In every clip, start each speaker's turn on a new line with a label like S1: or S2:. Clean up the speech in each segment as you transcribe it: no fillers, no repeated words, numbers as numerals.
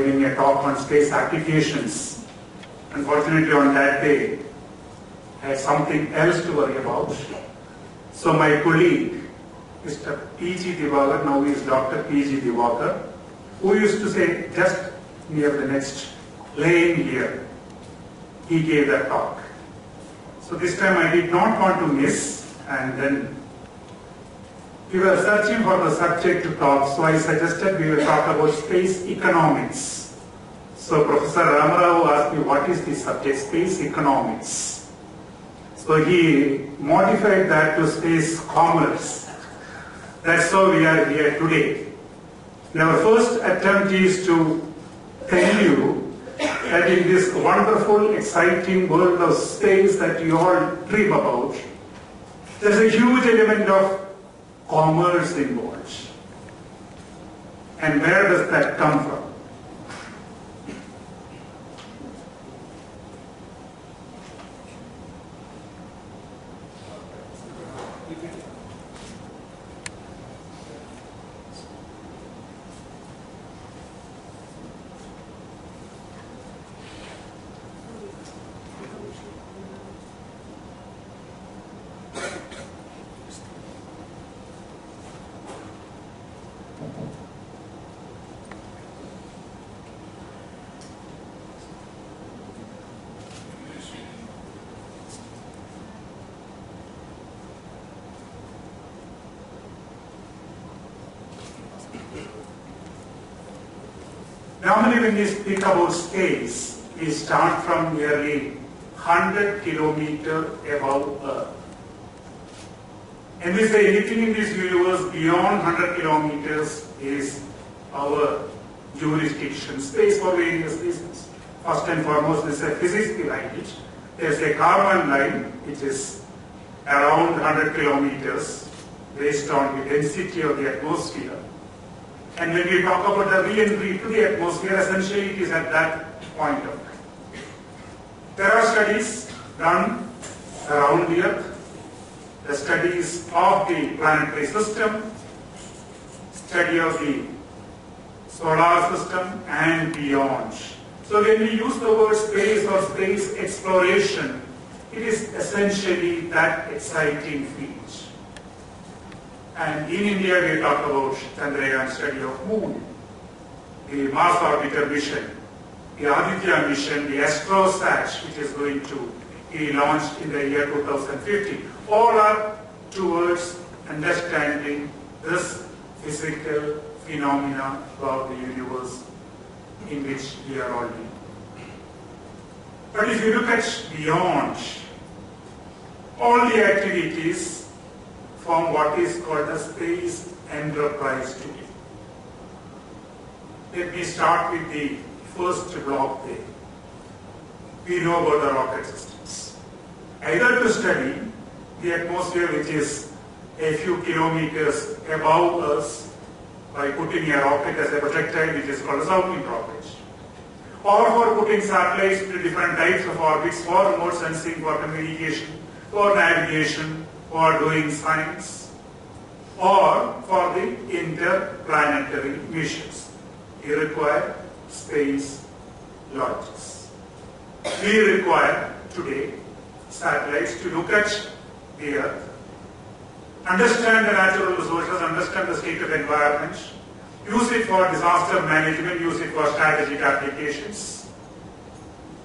S1: giving a talk on space applications. Unfortunately, on that day, I had something else to worry about. So my colleague, Mr. P.G. Divakar, now he is Dr. P.G. Divakar, who used to say just near the next lane here, he gave that talk. So this time I did not want to miss, and then we were searching for the subject to talk, so I suggested we will talk about space economics. So Professor Ramarao asked me, what is the subject, space economics? So he modified that to space commerce. That's how we are here today. And our first attempt is to tell you that in this wonderful, exciting world of space that you all dream about, there's a huge element of commerce involved. And where does that come from? Normally when we speak about space, we start from nearly 100 kilometers above Earth. And we say anything in this universe beyond 100 kilometers is our jurisdiction space for various reasons. First and foremost, there's a physics behind it. There's a carbon line which is around 100 kilometers based on the density of the atmosphere. And when we talk about the re-entry to the atmosphere, essentially it is at that point of time. There are studies done around the Earth, the studies of the planetary system, study of the solar system and beyond. So when we use the word space or space exploration, it is essentially that exciting field. And in India, we talk about Chandrayaan study of moon, the Mars orbiter mission, the Aditya mission, the AstroSat, which is going to be launched in the year 2050. All are towards understanding this physical phenomena of the universe in which we are all living. But if you look at beyond, all the activities from what is called the space enterprise today. Let me start with the first block there. We know about the rocket systems. Either to study the atmosphere which is a few kilometers above us by putting a rocket as a projectile which is called a sounding rocket, or for putting satellites to different types of orbits for remote sensing, for communication, for navigation, for doing science, or for the interplanetary missions. We require space launches. We require today satellites to look at the Earth, understand the natural resources, understand the state of environment, use it for disaster management, use it for strategic applications.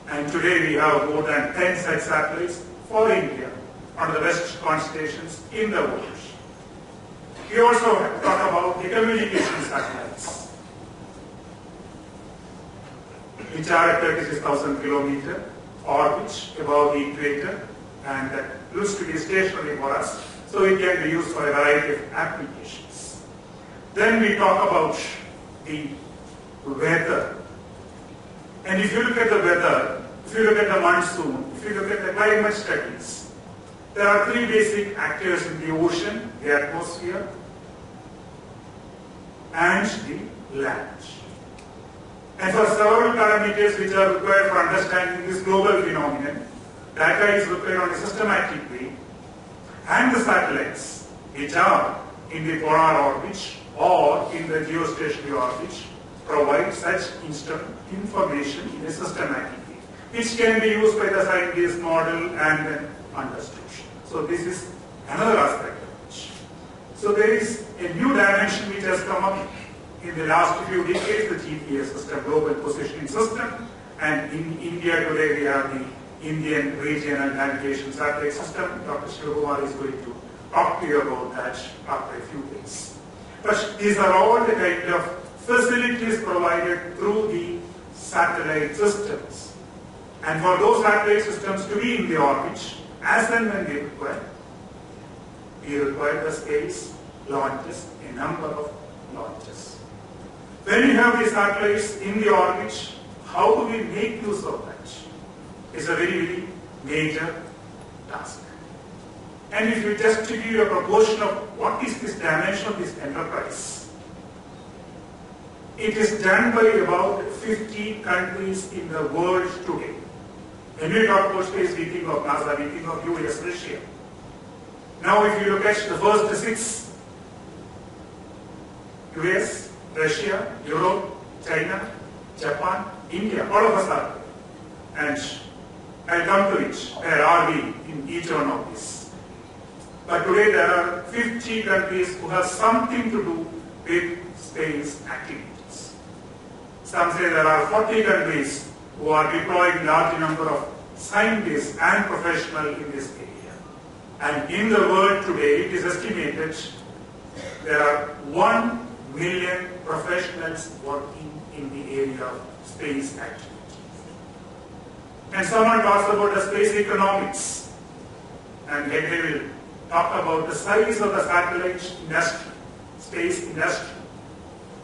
S1: And today we have more than 10 such satellites for India on the best constellations in the world. We also talk about the communication satellites, which are at 36,000 kilometer orbit above the equator, and that looks to be stationary for us, so it can be used for a variety of applications. Then we talk about the weather. And if you look at the weather, if you look at the monsoon, if you look at the climate studies, there are three basic actors in the ocean, the atmosphere, and the land. And for several parameters which are required for understanding this global phenomenon, data is required on a systematic way, and the satellites which are in the polar orbit or in the geostationary orbit provide such information in a systematic way, which can be used by the scientist, model, and then understood. So this is another aspect of it. So there is a new dimension which has come up in the last few decades, the GPS system, Global Positioning System, and in India today we have the Indian Regional Navigation Satellite System. Dr. Shivakumar is going to talk to you about that after a few days. But these are all the kind of facilities provided through the satellite systems. And for those satellite systems to be in the orbit, as and when they require, we require the space launches, a number of launches. When you have the satellites in the orbit, how do we make use of that? It's a very, very major task. And if you just give you a proportion of what is this dimension of this enterprise, it is done by about 50 countries in the world today. When we talk about space, we think of NASA, we think of US, Russia. Now if you look at the first 6, US, Russia, Europe, China, Japan, India, all of us are there. And I'll come to it. Where are we in each one of these? But today there are 50 countries who have something to do with space activities. Some say there are 40 countries who are deploying large number of scientists and professionals in this area. And in the world today, it is estimated there are 1 million professionals working in the area of space activities. And someone talks about the space economics, and they will talk about the size of the satellite industry, space industry,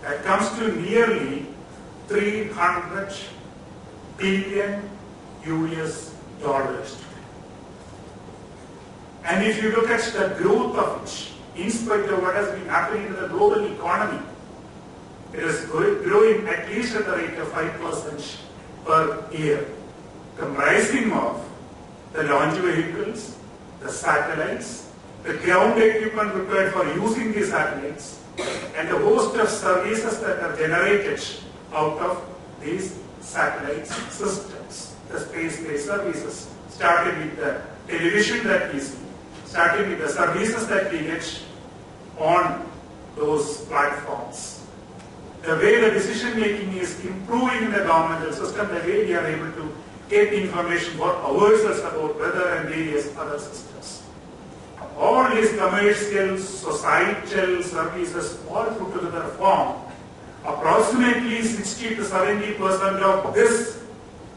S1: that comes to nearly 300 billion US dollars. And if you look at the growth of it, in spite of what has been happening in the global economy, it is growing at least at the rate of 5% per year, comprising of the launch vehicles, the satellites, the ground equipment required for using these satellites, and the host of services that are generated out of these satellite systems, the space-based services, starting with the television that we see, starting with the services that we get on those platforms. The way the decision making is improving in the governmental system, the way we are able to get information for ourselves about weather and various other systems. All these commercial, societal services all put together form approximately 60 to 70% of this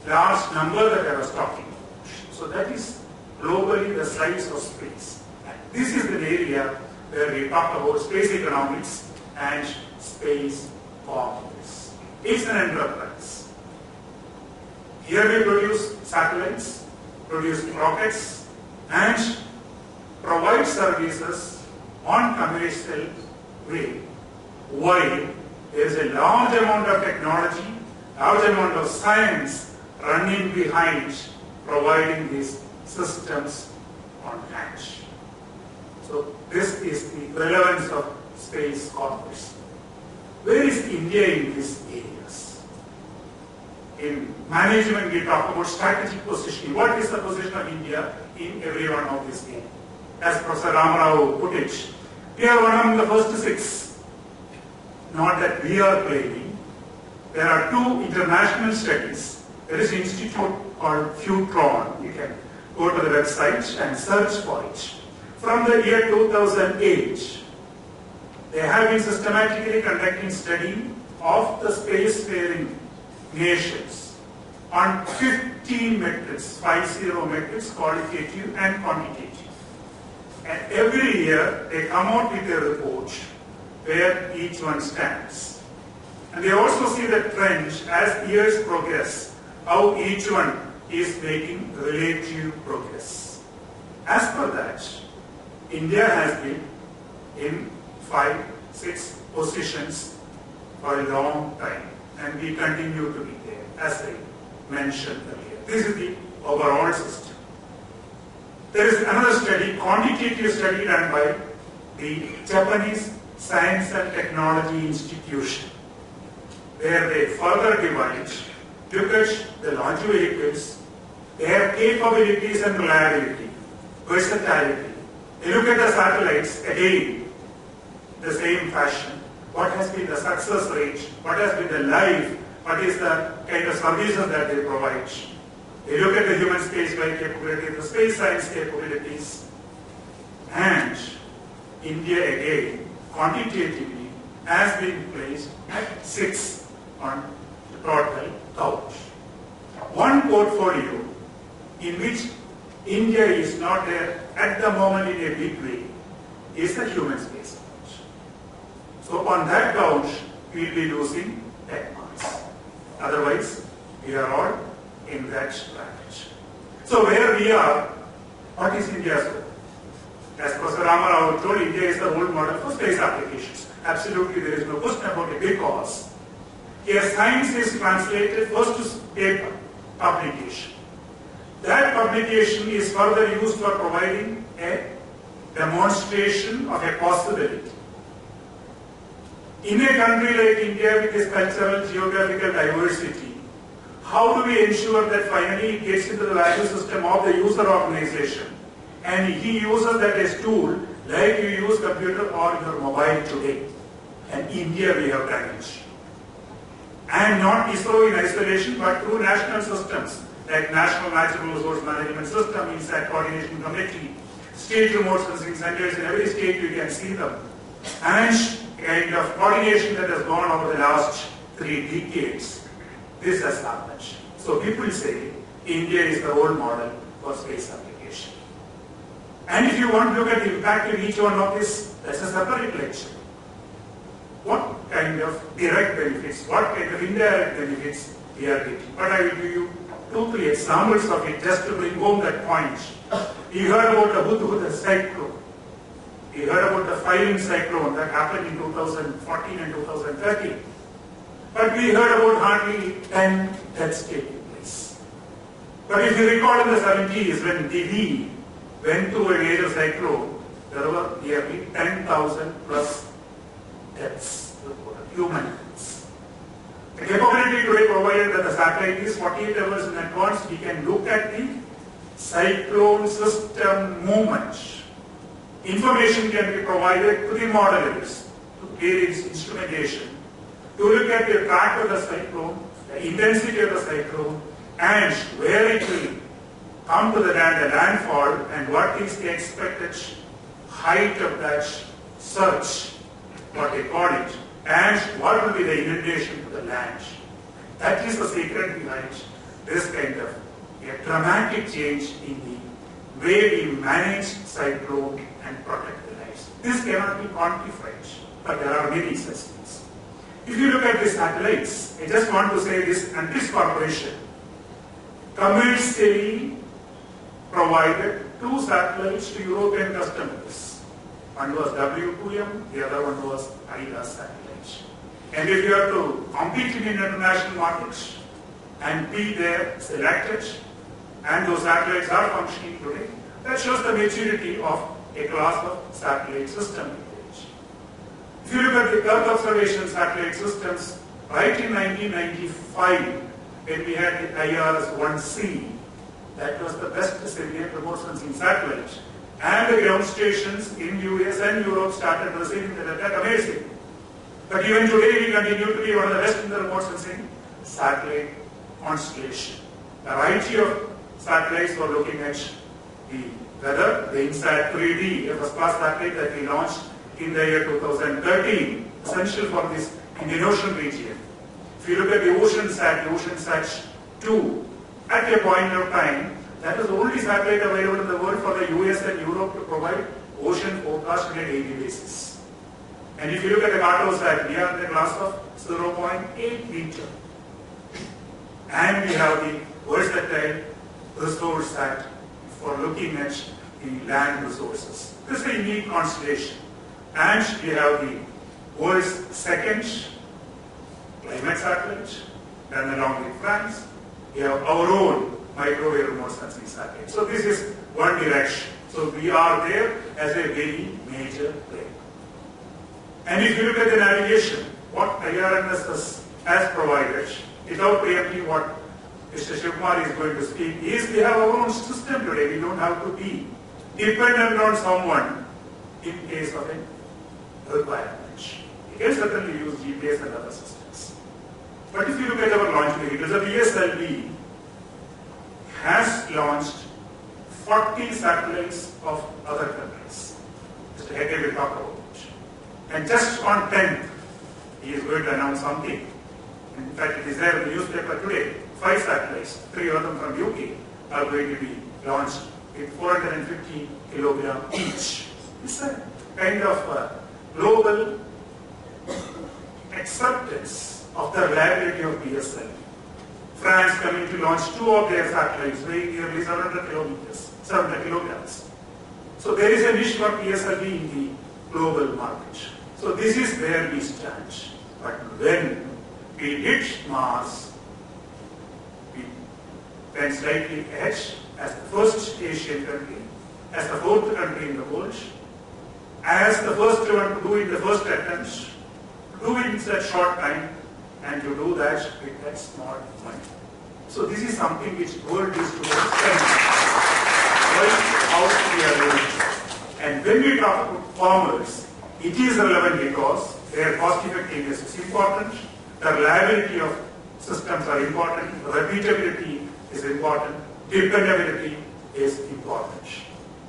S1: large number that I was talking about. So that is globally the size of space. And this is the area where we talk about space economics and space commerce. It's an enterprise. Here we produce satellites, produce rockets, and provide services on commercial way, while there is a large amount of technology, large amount of science running behind providing these systems on hand. So this is the relevance of space commerce. Where is India in these areas? In management, we talk about strategic positioning. What is the position of India in every one of these areas? As Professor Ramarao put it, we are one among the first 6. Not that we are claiming. There are 2 international studies. There is an institute called Futron. You can go to the website and search for it. From the year 2008, they have been systematically conducting study of the spacefaring nations on 15 metrics, 50 metrics, qualitative and quantitative. And every year they come out with a report where each one stands. And they also see the trend as years progress, how each one is making relative progress. As per that, India has been in 5, 6 positions for a long time, and we continue to be there, as I mentioned earlier. This is the overall system. There is another study, quantitative study done by the Japanese Science and Technology Institution. where they further divide, look at the launch vehicles, their capabilities and reliability, versatility. They look at the satellites, again, the same fashion. What has been the success rate? What has been the life? What is the kind of services that they provide? They look at the human spaceflight capability, the space science capabilities. And India again, quantitatively, has been placed at 6 on the total count. One portfolio in which India is not there at the moment in a big way is the human space launch. So on that count, we will be losing 10 marks. Otherwise, we are all in that bracket. So where we are, what is India's goal? As Professor Ramarao told, India is the role model for space applications. Absolutely, there is no question about it, because here science is translated first to paper, publication. That publication is further used for providing a demonstration of a possibility. In a country like India with its cultural, geographical diversity, how do we ensure that finally it gets into the value system of the user organization and he uses that as tool like you use computer or your mobile today? And India we have done it. And not ISRO in isolation, but through national systems like National Natural Resource Management System, INSAT Coordination Committee, state remote sensing centers. In every state you can see them. And kind of coordination that has gone over the last 3 decades, this has happened. So people say India is the role model for space application. And if you want to look at the impact of each one of this, that's a separate lecture. What kind of direct benefits, what kind of indirect benefits we are getting. But I will give you 2-3 examples of it just to bring home that point. You heard about the Hudhud cyclone. You heard about the firing cyclone that happened in 2014 and 2013. But we heard about hardly 10 deaths taking place. But if you recall in the 70s when Delhi went through a major cyclone, there were nearly 10,000 plus deaths, human deaths. The capability today provided that the satellite is 48 hours in advance, we can look at the cyclone system movement. Information can be provided to the modelers, to various instrumentation, to look at the track of the cyclone, the intensity of the cyclone, and where it will come to the land, the landfall, and what is the expected height of that surge, what they call it, and what will be the inundation to the land. That is the secret behind this kind of a dramatic change in the way we manage cyclone and protect the lives. This cannot be quantified, but there are many such things. If you look at the satellites, I just want to say this, and this corporation commercially provided 2 satellites to European customers. One was W2M, the other one was AIDA satellite. And if you have to compete in international markets and be there selected, and those satellites are functioning today, that shows the maturity of a class of satellite system. If you look at the Earth observation satellite systems, right in 1995, when we had the IRS-1C, that was the best civilian remote sensing satellite. And the ground stations in US and Europe started receiving the data. Amazing. But even today, we continue to be one of the best in the remote sensing satellite constellation. A variety of satellites were looking at the weather, the INSAT 3D, a first-class satellite that we launched in the year 2013, essential for this Indian Ocean region. If you look at the OceanSat 2, at a point of time, that is the only satellite available in the world for the US and Europe to provide ocean forecast on a daily basis. And if you look at the Cartosat, we are in the class of 0.8 meter. And we have the versatile resource sat for looking at the land resources. This is a unique constellation. And we have the world's second climate satellite, done along with France. We have our own microwave remote sensing satellite. So this is one direction. So we are there as a very major player. And if you look at the navigation, what IRNS has as provided, without preempting what Mr. Shivkumar is going to speak, is we have our own system today. We don't have to be dependent on someone in case of a requirement. We can certainly use GPS and other systems. But if you look at our launch vehicles, the PSLV has launched 40 satellites of other countries. Mr. Hegde will talk about it. And just on 10th, he is going to announce something. In fact, it is there in the newspaper today. 5 satellites, 3 of them from UK, are going to be launched with 450 kilograms each. It's a kind of global acceptance of the reliability of PSLV. France coming to launch 2 of their satellites weighing nearly 700 kilograms. So there is a niche for PSLV in the global market. So this is where we stand. But when we hit Mars, we went slightly ahead as the first Asian country, as the 4th country in the world, as the first one to do it the first attempt, to do it in such short time, and to do that with that small money. So this is something which world is to understand. How we are living. And when we talk about farmers, it is relevant because their cost effectiveness is important, the reliability of systems are important, repeatability is important, dependability is important.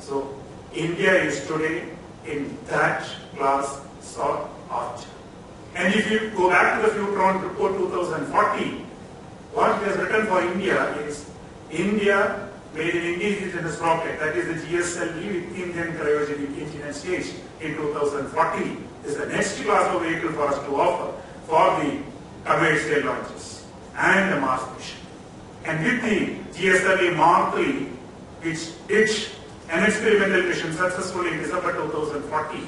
S1: So India is today in that class sought after. And if you go back to the Futron report 2040, what it has written for India is India made an indigenous rocket, that is the GSLV with Indian cryogenic engine and stage in 2040 is the next class of vehicle for us to offer for the commercial launches and the Mars mission. And with the GSLV Mark III, which did an experimental mission successfully in December 2040,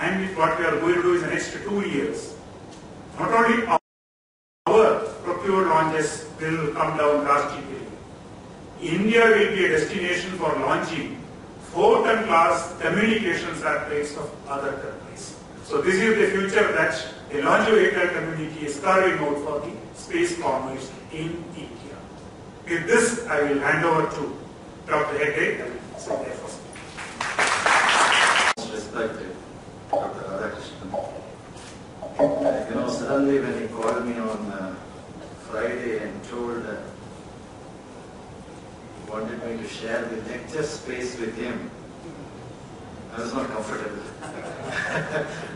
S1: and with what we are going to do in the next 2 years, not only our procured launches will come down drastically, India will be a destination for launching 4-ton class communication satellites of other countries. So this is the future that the launch vehicle community is carving out for the space commerce in India. With this, I will hand over to Dr. Hegde.
S2: Respected Dr. RadhaKrishnan. Suddenly when he called me on Friday and told wanted me to share the lecture space with him, I was not comfortable.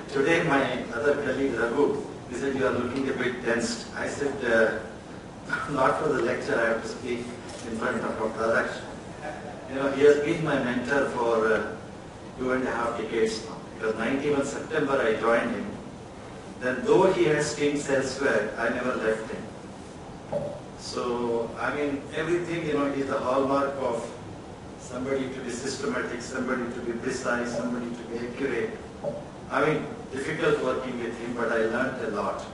S2: Today my other colleague Raghu, he said, you are looking a bit tensed. I said, not for the lecture, I have to speak in front of Dr. RadhaKrishnan. He has been my mentor for 2.5 decades now. Because 91 September I joined him. Then though he has stints elsewhere, I never left him. So, everything, is the hallmark of somebody to be systematic, somebody to be precise, somebody to be accurate. Difficult working with him, but I learned a lot,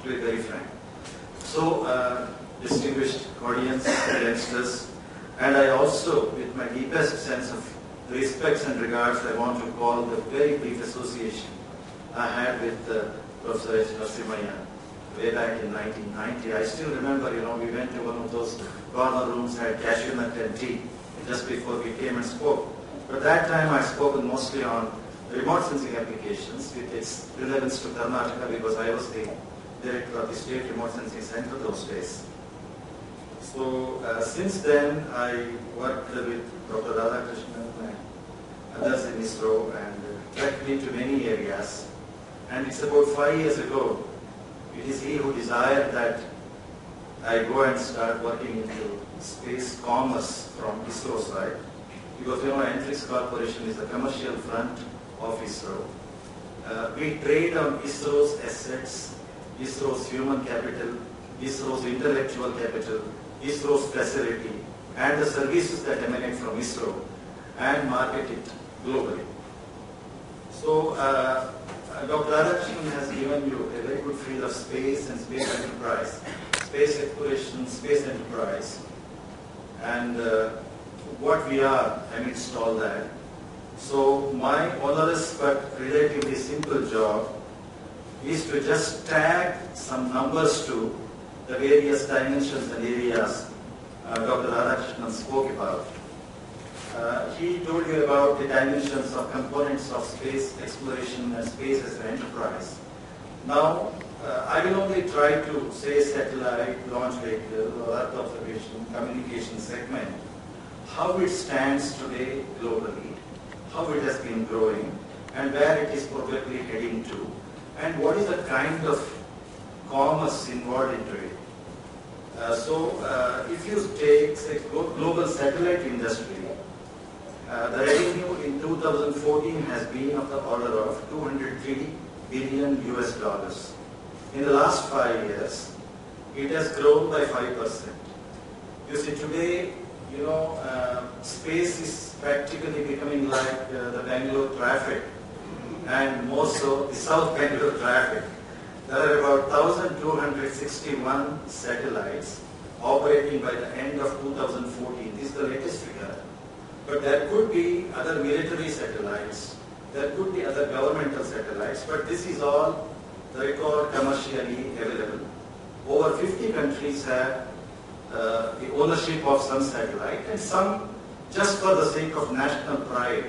S2: to be very frank. So, distinguished audience, youngsters, and I also, with my deepest sense of respects and regards, I want to call the very brief association I had with Professor H. Narasimhaiah way back in 1990. I still remember, we went to one of those corner rooms, had cashew nut and tea just before we came and spoke. But that time I spoke mostly on remote sensing applications with its relevance to Karnataka because I was the director of the State Remote Sensing Center those days. So since then I worked with Dr. RadhaKrishnan and others in ISRO and trekked into many areas. And it's about 5 years ago, it is he who desired that I go and start working into space commerce from ISRO side. Because Antrix Corporation is the commercial front of ISRO. We trade on ISRO's assets, ISRO's human capital, ISRO's intellectual capital, ISRO's facility, and the services that emanate from ISRO, and market it globally. So, Dr. RadhaKrishnan has given you a very good field of space and space enterprise, space exploration, space enterprise, and what we are amidst all that. So my onerous but relatively simple job is to just tag some numbers to the various dimensions and areas Dr. RadhaKrishnan spoke about. He told you about the dimensions of components of space exploration and space as an enterprise. Now, I will only try to say satellite, launch vehicle, or Earth observation, communication segment, how it stands today globally, how it has been growing, and where it is probably heading to, and what is the kind of commerce involved into it. If you take, say, global satellite industry, the revenue in 2014 has been of the order of $203 billion US. In the last 5 years, it has grown by 5%. You see, today, space is practically becoming like the Bangalore traffic, and more so the South Bangalore traffic. There are about 1,261 satellites operating by the end of 2014. This is the latest figure. But there could be other military satellites, there could be other governmental satellites, but this is all the record commercially available. Over 50 countries have the ownership of some satellite, and some just for the sake of national pride.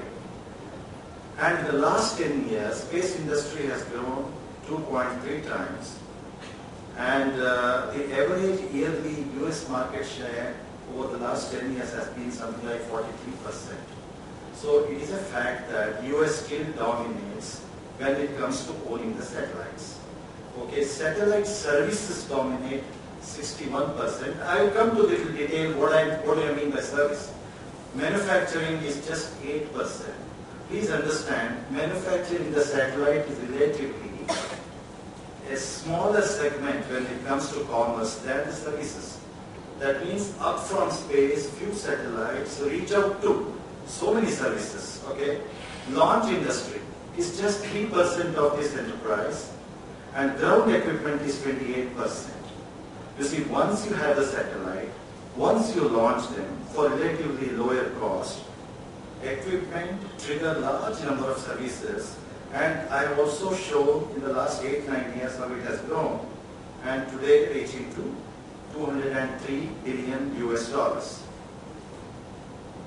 S2: And in the last 10 years, space industry has grown 2.3 times, and the average yearly US market share over the last 10 years has been something like 43%. So it is a fact that US still dominates when it comes to owning the satellites. Okay, satellite services dominate 61%. I will come to little detail what do I mean by service. Manufacturing is just 8%. Please understand, manufacturing the satellite is relatively a smaller segment when it comes to commerce than the services. That means up from space, few satellites reach out to so many services. Okay, launch industry is just 3% of this enterprise, and ground equipment is 28%. You see, once you have the satellite, once you launch them for relatively lower cost, equipment trigger large number of services, and I have also shown in the last 8-9 years how it has grown, and today reaching to $203 billion US.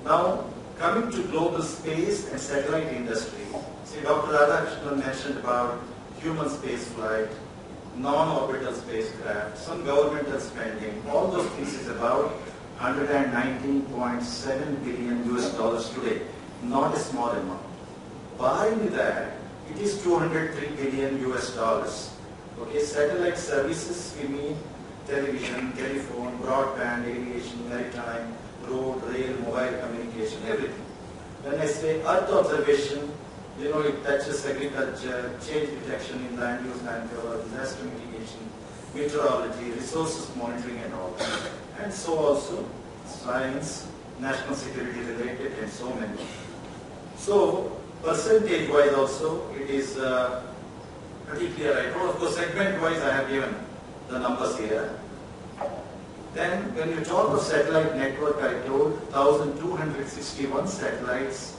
S2: Now, coming to global space and satellite industry, see, Dr. RadhaKrishnan mentioned about human space flight, non-orbital spacecraft, some governmental spending, all those things is about $119.7 billion US today, not a small amount. Barring that, it is $203 billion US. Okay, satellite services, we mean television, telephone, broadband, aviation, maritime, road, rail, mobile communication, everything. When I say Earth observation, it touches agriculture, change detection in land use, land cover, disaster mitigation, meteorology, resources monitoring and all that. And so also science, national security related, and so many. So percentage-wise also, it is pretty clear. Of course, segment-wise I have given the numbers here. Then when you talk of satellite network, I told 1,261 satellites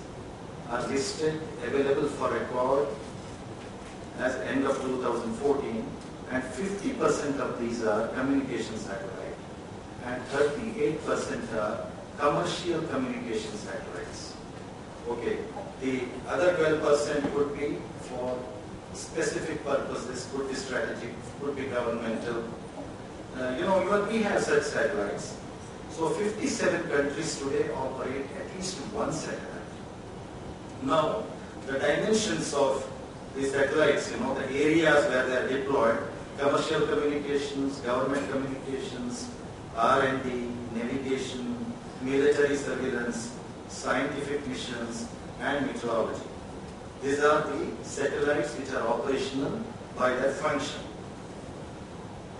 S2: are listed, available for record as end of 2014, and 50% of these are communication satellite, and 38% are commercial communication satellites. Okay, the other 12% would be for specific purposes, could be strategic, could be governmental. We have such satellites. So 57 countries today operate at least one satellite. Now, the dimensions of the satellites, the areas where they are deployed, commercial communications, government communications, R&D, navigation, military surveillance, scientific missions, and meteorology. These are the satellites which are operational by their function.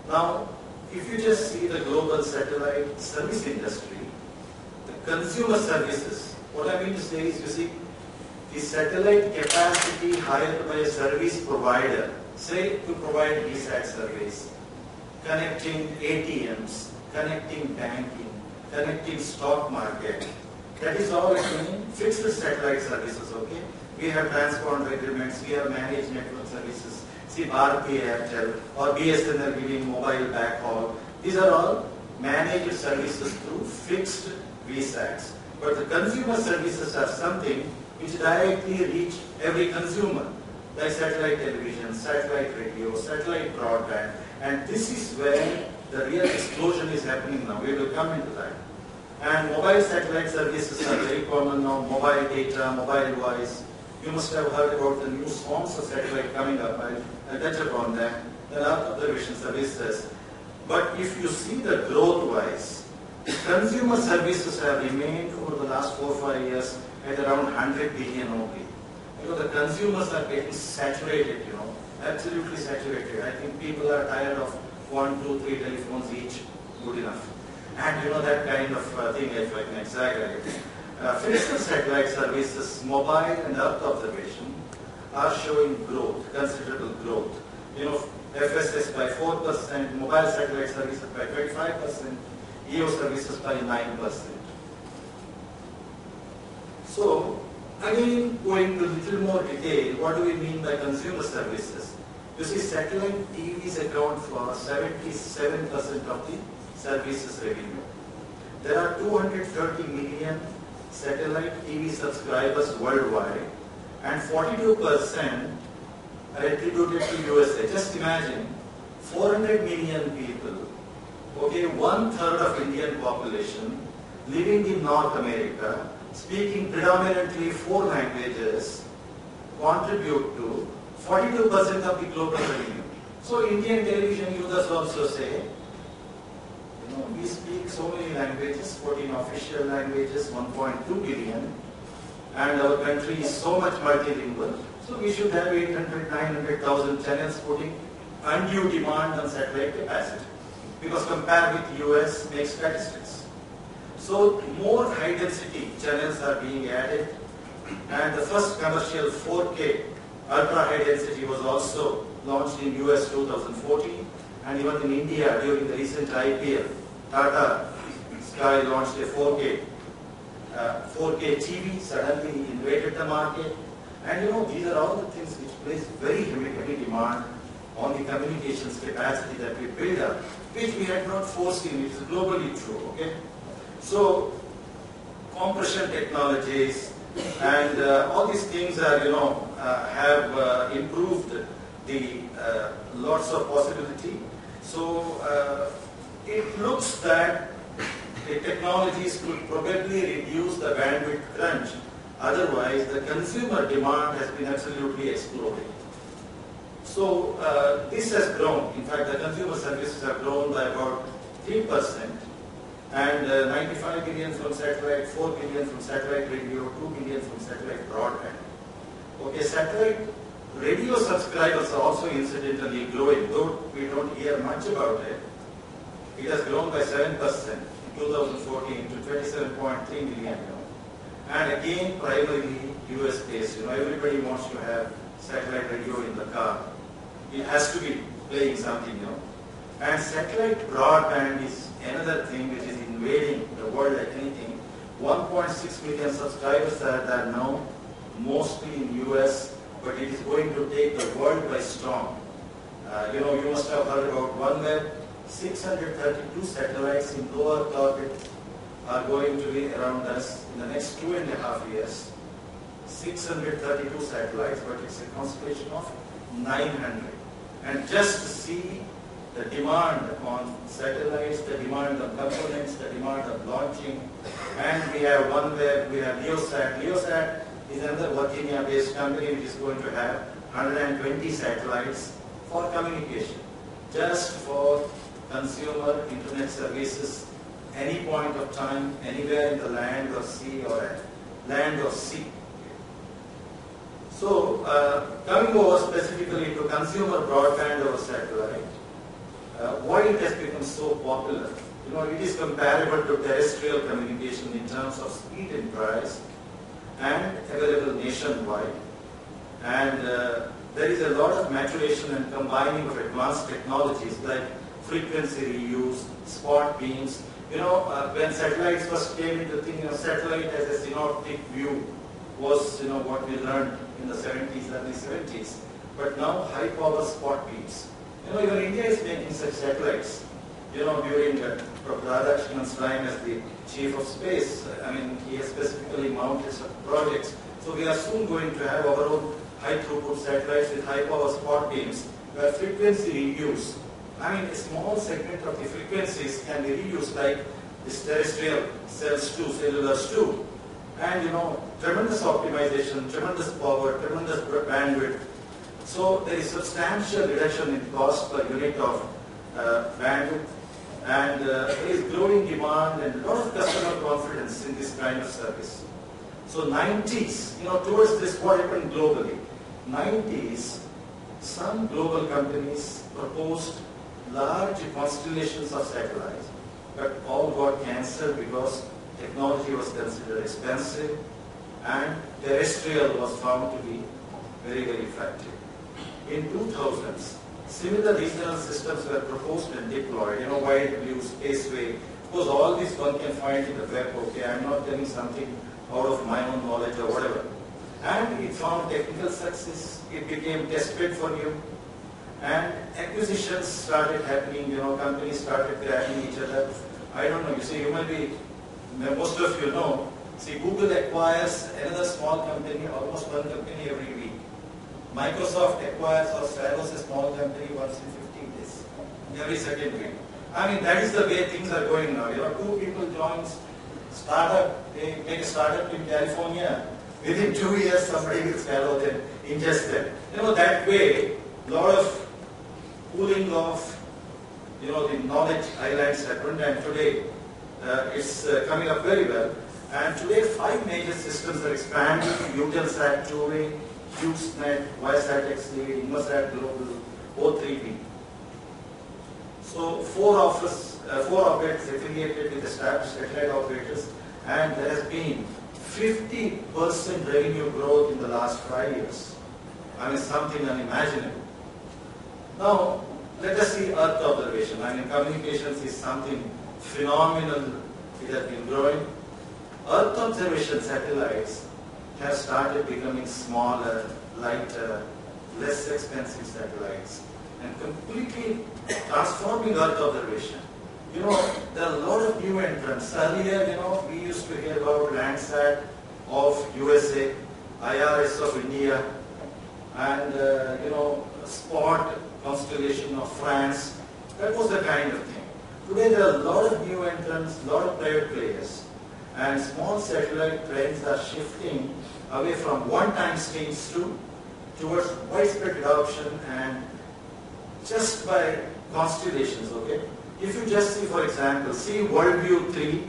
S2: Now, if you just see the global satellite service industry, the consumer services, what I mean to say is, you see, the satellite capacity hired by a service provider, say to provide VSAT service, connecting ATMs, connecting banking, connecting stock market, that is all in fixed satellite services, okay? We have transponder agreements, we have managed network services, See, Bharti Airtel or BSNL giving mobile backhaul. These are all managed services through fixed VSATs. But the consumer services are something which directly reach every consumer, like satellite television, satellite radio, satellite broadband. And this is where the real explosion is happening now. We will come into that. And mobile satellite services are very common now. Mobile data, mobile voice. You must have heard about the new swarms of satellite coming up. I'll touch upon them. There are observation services. But if you see the growth-wise, consumer services have remained over the last 4 or 5 years at around 100 billion only. The consumers are getting saturated, absolutely saturated. I think people are tired of 1, 2, 3 telephones each, good enough. And that kind of thing, if I can exaggerate. Fixed satellite services, mobile and Earth observation, are showing growth, considerable growth. FSS by 4%, mobile satellite services by 25%, EO services by 9%. So, again, going to a little more detail, what do we mean by consumer services? You see, satellite TVs account for 77% of the services revenue. There are 230 million satellite TV subscribers worldwide, and 42% are attributed to USA. Just imagine, 400 million people, okay, 1/3 of Indian population living in North America, speaking predominantly 4 languages, contribute to 42% of the global revenue. So Indian television users also say, we speak so many languages, 14 official languages, 1.2 billion, and our country is so much multilingual, so we should have 800, 900,000 channels putting undue demand on satellite capacity. Because compared with US, make statistics. So more high density channels are being added, and the first commercial 4K ultra high density was also launched in US 2014, and even in India during the recent IPL, Tata Sky launched a 4K TV, suddenly invaded the market. And these are all the things which place very heavy demand on the communications capacity that we build up, which we had not foreseen. It is globally true, okay? So, compression technologies and all these things are, have improved the lots of possibility. So, it looks that the technologies could probably reduce the bandwidth crunch. Otherwise, the consumer demand has been absolutely exploding. So, this has grown. In fact, the consumer services have grown by about 3%, and 95 billion from satellite, 4 billion from satellite radio, 2 billion from satellite broadband. Okay, satellite radio subscribers are also incidentally growing, though we don't hear much about it. It has grown by 7% in 2014 to 27.3 million. And again, primarily US based. Everybody wants to have satellite radio in the car. It has to be playing something, And satellite broadband is another thing which is invading the world like anything. 1.6 million subscribers are there now, mostly in US, but it is going to take the world by storm. You must have heard about OneWeb. 632 satellites in low Earth orbit are going to be around us in the next 2.5 years. 632 satellites, but it's a constellation of 900. And just to see the demand on satellites, the demand on components, the demand on launching, and we have OneWeb, we have LeoSat. LeoSat is another Virginia-based company which is going to have 120 satellites for communication, just for consumer internet services, any point of time, anywhere in the land or sea or land or sea. So, coming over specifically to consumer broadband over satellite, why it has become so popular? It is comparable to terrestrial communication in terms of speed and price, and available nationwide. And there is a lot of maturation and combining of advanced technologies like frequency reuse, spot beams. When satellites first came into the thing, satellite as a synoptic view was, what we learned in the 70s, early 70s. but now high power spot beams. You know, even India is making such satellites. You know, during RadhaKrishnan's time as the chief of space, I mean, he has specifically mounted some projects. So we are soon going to have our own high throughput satellites with high power spot beams where frequency reuse. I mean, a small segment of the frequencies can be reused, like this terrestrial cells too, cellulars too. And you know, tremendous optimization, tremendous power, tremendous bandwidth. So there is substantial reduction in cost per unit of bandwidth, and there is growing demand and a lot of customer confidence in this kind of service. So 90s, you know, towards this what happened globally. 90s, some global companies proposed large constellations of satellites, but all got cancelled because technology was considered expensive and terrestrial was found to be very, very effective. In 2000s, similar regional systems were proposed and deployed, you know, wide blue, spaceway. Of course, all this one can find in the web, okay, I'm not telling something out of my own knowledge or whatever. And it found technical success, it became tested for new, and acquisitions started happening, you know, companies started grabbing each other. I don't know, you see, you might be, most of you know, see, Google acquires another small company, almost one company every week. Microsoft acquires or swallows a small company once in 15 days, every second week. I mean, that is the way things are going now. You know, two people join startup, they make a startup in California. Within 2 years, somebody will swallow them, ingest them. You know, that way, a lot of pooling of, you know, the knowledge islands happened, and today it's coming up very well. And today, 5 major systems are expanding: Eutelsat 2A, HughesNet, Viasat XD, Inmarsat Global, O3B. So 4 operators affiliated with established satellite operators, and there has been 50% revenue growth in the last 5 years. I mean, something unimaginable. Now, let us see Earth observation. I mean, communications is something phenomenal. It has been growing. Earth observation satellites have started becoming smaller, lighter, less expensive satellites, and completely transforming Earth observation. You know, there are a lot of new entrants. Earlier, you know, we used to hear about Landsat of USA, IRS of India, and, you know, Spot constellation of France. That was the kind of thing. Today, there are a lot of new entrants, a lot of private players, and small satellite trends are shifting away from one-time streams towards widespread adoption, and just by constellations, okay? If you just see, for example, see Worldview 3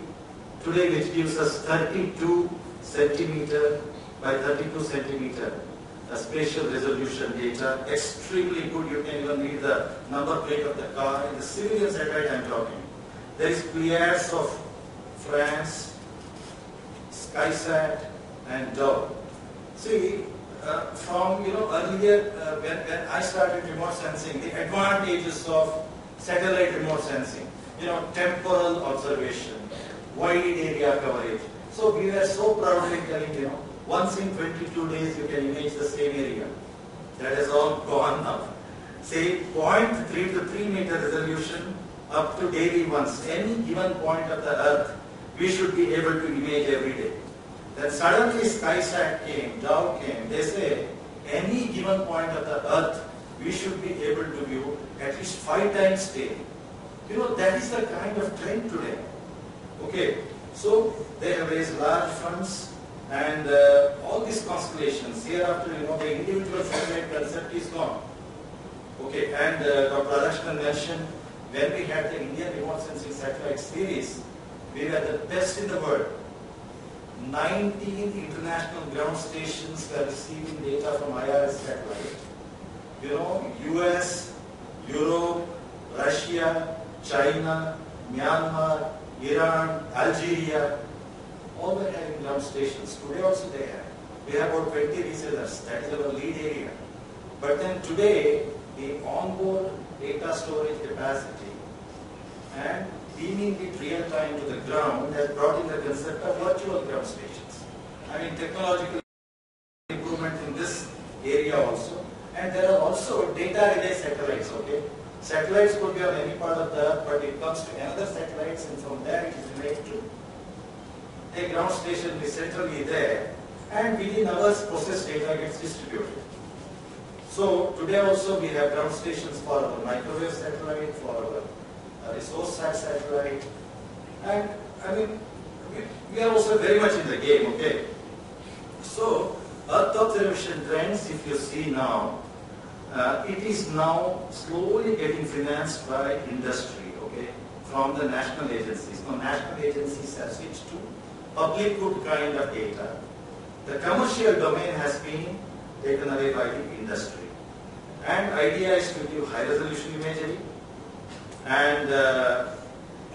S2: today, which gives us 32 centimeter by 32 centimeter spatial resolution data, extremely good. You can even read the number plate of the car. In the civilian satellite I'm talking, there is Pleiades of France, SkySat, and Dove. See, from, you know, earlier when I started remote sensing, the advantages of satellite remote sensing, you know, temporal observation, wide area coverage. So we were so proudly telling, you know, once in 22 days you can image the same area. That has all gone now. Say 0.3 to 3 meter resolution up to daily once. Any given point of the Earth, we should be able to image every day. Then suddenly SkySat came, Dove came. They say any given point of the Earth, we should be able to view at least 5 times daily. You know, that is the kind of trend today. Okay, so they have raised large funds, and all these constellations, hereafter, you know, the individual satellite concept is gone. Okay, and Dr. RadhaKrishnan mentioned, when we had the Indian remote sensing satellite series, we were the best in the world. 19 international ground stations were receiving data from IRS satellite. You know, US, Europe, Russia, China, Myanmar, Iran, Algeria, all were having ground stations. Today also they have. We have about 20 resellers. That is our lead area. But then today, the onboard data storage capacity and beaming it real time to the ground has brought in the concept of virtual ground stations. I mean, technological improvement in this area also. And there are data relay satellites, okay? Satellites could be on any part of the earth, but it comes to another satellites, and from there it is relayed to a ground station is centrally there, and within hours process data gets distributed. So today also we have ground stations for our microwave satellite, for our resource satellite, and I mean we are also very much in the game, okay? So Earth observation trends, if you see now, it is now slowly getting financed by industry, okay, from the national agencies. Now national agencies have switched to public good kind of data. The commercial domain has been taken away by the industry. And idea is to give high resolution imagery. And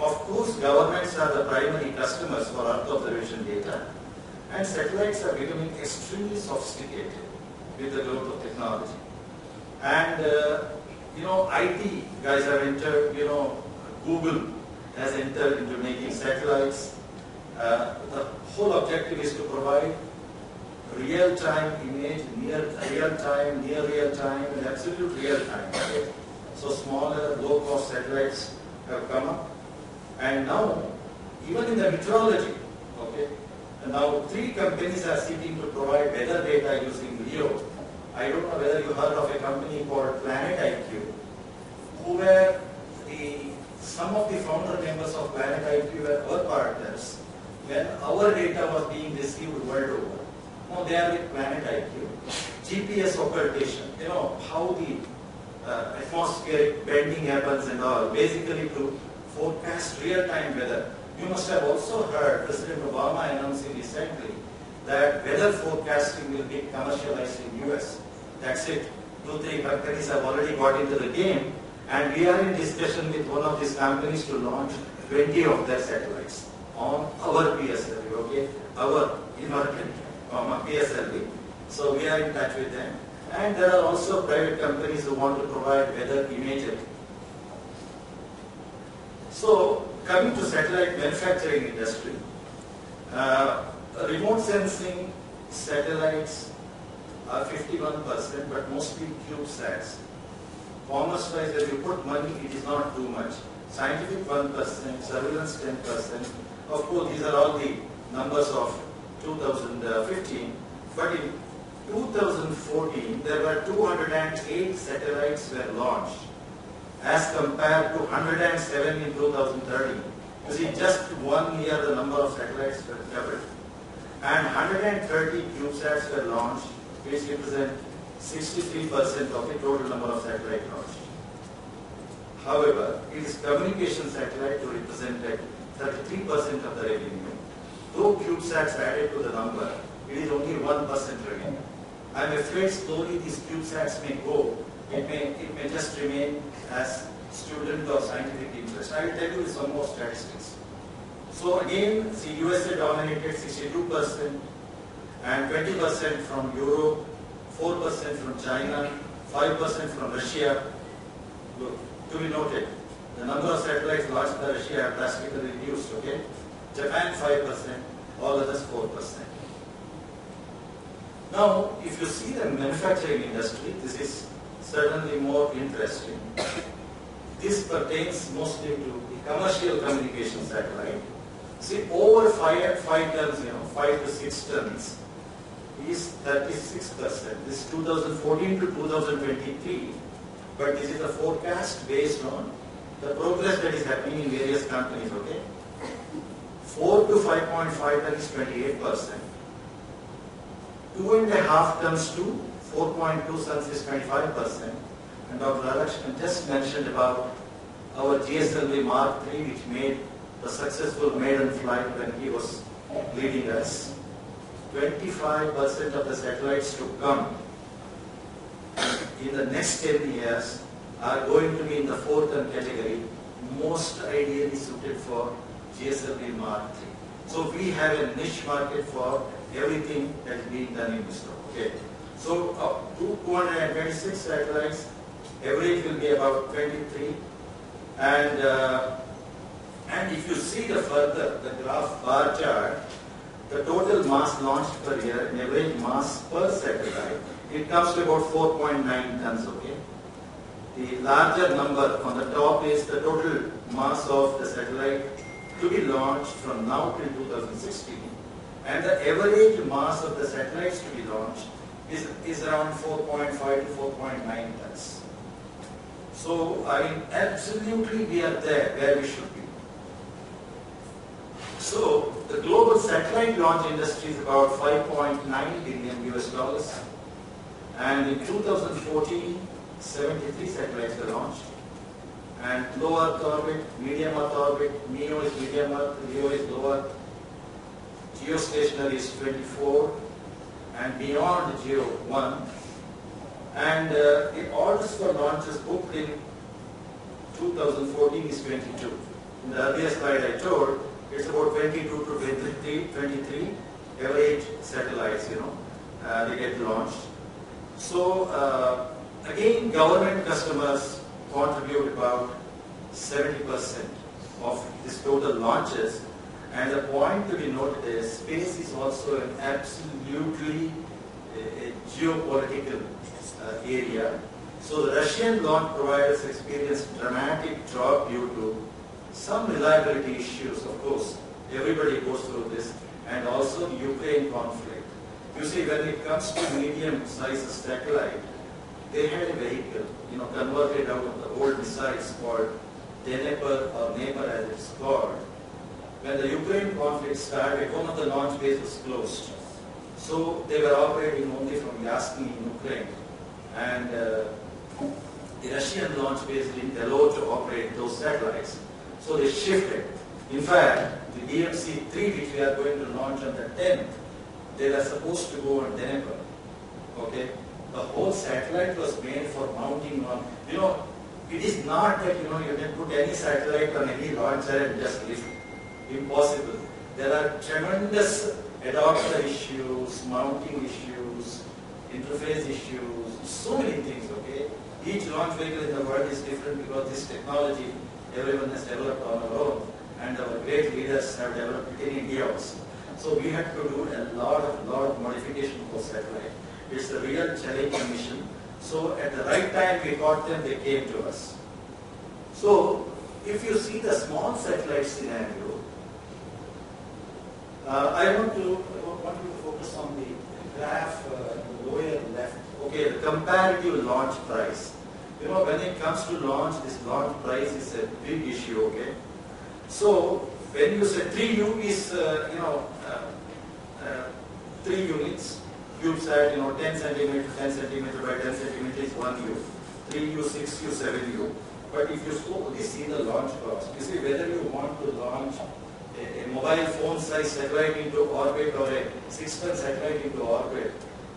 S2: of course governments are the primary customers for Earth observation data. And satellites are becoming extremely sophisticated with the growth of technology. And IT guys have entered, Google has entered into making satellites. The whole objective is to provide real-time image, near real-time, and absolute real-time. Okay? So smaller, low-cost satellites have come up. And now, even in the meteorology, okay, now 3 companies are seeking to provide weather data using LEO. I don't know whether you heard of a company called Planet IQ, who were some of the founder members of Planet IQ were our partners when our data was being received world over. Now they are with Planet IQ. GPS occultation, how the atmospheric bending happens and all, basically to forecast real-time weather. You must have also heard President Obama announcing recently that weather forecasting will be commercialized in US. That's it. 2-3 companies have already got into the game, and we are in discussion with one of these companies to launch 20 of their satellites on our PSLV, okay? Our American PSLV. So we are in touch with them. And there are also private companies who want to provide weather imagery. So coming to satellite manufacturing industry, remote sensing satellites are 51%, but mostly CubeSats. Commerce-wise, when you put money, it is not too much. Scientific 1%, surveillance 10%. Of course, these are all the numbers of 2015. But in 2014, there were 208 satellites were launched, as compared to 107 in 2013. You see, just 1 year, the number of satellites were doubled. And 130 CubeSats were launched, which represent 63% of the total number of satellites launched. However, it is communication satellite to represent 33% of the revenue. Though CubeSats added to the number, it is only 1% revenue. I am afraid slowly these CubeSats may go. It may just remain as student or scientific interest. I will tell you some more statistics. So again, the USA dominated 62%, and 20% from Europe, 4% from China, 5% from Russia. Look, to be noted, the number of satellites launched by Russia have drastically reduced, okay? Japan 5%, all others 4%. Now, if you see the manufacturing industry, this is certainly more interesting. This pertains mostly to the commercial communication satellite. See, over 5 tons, 5 to 6 tons is 36%. This is 2014 to 2023. But this is a forecast based on the progress that is happening in various companies, okay? 4 to 5.5 tons is 28%. 2.5 tons to 4.2 tons is 25%. And Dr. RadhaKrishnan just mentioned about our GSLV Mark III, which made the successful maiden flight when he was leading us. 25% of the satellites to come in the next 10 years are going to be in the 4-ton category, most ideally suited for GSLV Mark III. So we have a niche market for everything that is being done in ISRO. Okay. So up to 226 satellites, average will be about 23. And if you see the graph bar chart, the total mass launched per year, an average mass per satellite, it comes to about 4.9 tons, okay? The larger number on the top is the total mass of the satellite to be launched from now till 2016. And the average mass of the satellites to be launched is around 4.5 to 4.9 tons. So, I mean, absolutely we are there where we should be. So, the global satellite launch industry is about 5.9 billion US dollars. And in 2014, 73 satellites were launched. And low Earth orbit, medium Earth orbit, MEO is medium Earth, LEO is low Earth, geostationary is 24, and beyond geo 1. And the orders for launches booked in 2014 is 22. In the earlier slide I told, it's about 22 to 23 average satellites, they get launched. So again, government customers contribute about 70% of this total launches. And the point to be noted is space is also an absolutely geopolitical area. So the Russian launch providers experienced dramatic drop due to some reliability issues, of course. Everybody goes through this. And also the Ukraine conflict. You see, when it comes to medium-sized satellite, they had a vehicle, converted out of the old missiles called Dnepr or Dnepr as it's called. When the Ukraine conflict started, one of the launch bases was closed. So they were operating only from Yasny in Ukraine. And the Russian launch base didn't allow to operate those satellites. So they shifted. In fact, the DMC-3, which we are going to launch on the 10th, they were supposed to go on Dnepr. Okay? The whole satellite was made for mounting on, it is not that, you can put any satellite on any launcher and just lift. Impossible. There are tremendous adapter issues, mounting issues, interface issues, so many things, okay? Each launch vehicle in the world is different because this technology everyone has developed on our own, and our great leaders have developed it in India also. So we had to do a lot of modification for satellite. It's a real challenging mission. So at the right time we got them, they came to us. So if you see the small satellite scenario, I want you to focus on the graph in the lower left. Okay, the comparative launch price. When it comes to launch, this launch price is a big issue, okay? So when you say 3U is, 3 units, CubeSat, 10 centimeter, 10 centimeter by 10 centimeter is 1U. 3U, 6U, 7U. But if you slowly see the launch cost, you see whether you want to launch a mobile phone size satellite into orbit or a 6-ton satellite into orbit,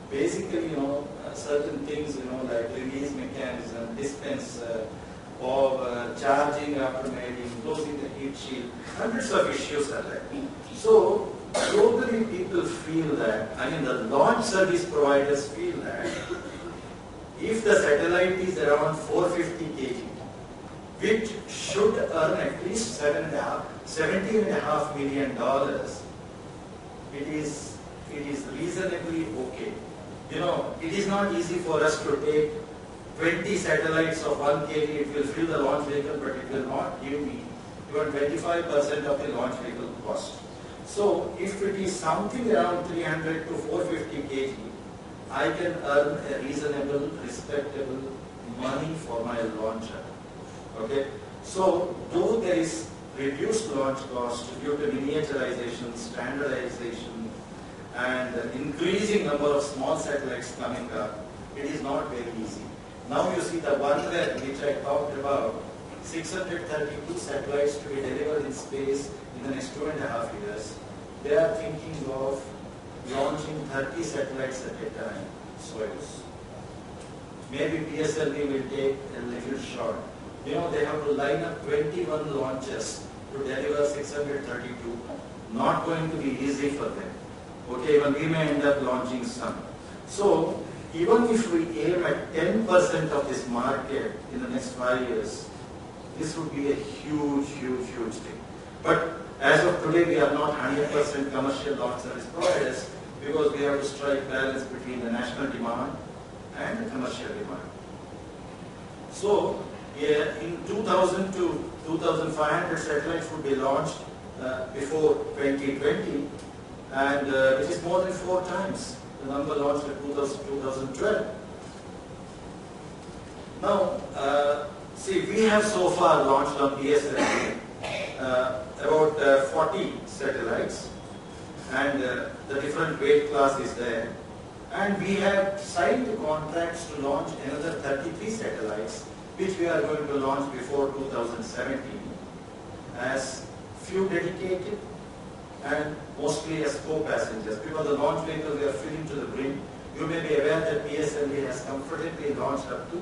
S2: basically, certain things, like release mechanism, dispense of charging after mating, closing the heat shield, hundreds of issues are there. So, globally people feel that, the launch service providers feel that if the satellite is around 450 kg, which should earn at least $17.5 million, it is reasonably okay. It is not easy for us to take 20 satellites of 1 kg, it will fill the launch vehicle, but it will not give me even 25% of the launch vehicle cost. So, if it is something around 300 to 450 kg, I can earn a reasonable, respectable money for my launcher. Okay? So, though there is reduced launch cost due to miniaturization, standardization, and increasing number of small satellites coming up, it is not very easy. Now you see the one which I talked about, 632 satellites to be delivered in space in the next 2.5 years. They are thinking of launching 30 satellites at a time. Soyuz. Maybe PSLV will take a little short. They have to line up 21 launches to deliver 632. Not going to be easy for them. Okay, even we may end up launching some. So, even if we aim at 10% of this market in the next 5 years, this would be a huge thing. But as of today, we are not 100% commercial launch service providers because we have to strike balance between the national demand and the commercial demand. So in 2,000 to 2,500 satellites would be launched before 2020, and which is more than 4 times the number launched in 2012. Now, see, we have so far launched on PSLV about 40 satellites, and the different weight class is there. And we have signed the contracts to launch another 33 satellites, which we are going to launch before 2017 as few dedicated and mostly as co-passengers, because the launch vehicle we are filling to the brim. You may be aware that PSLV has comfortably launched up to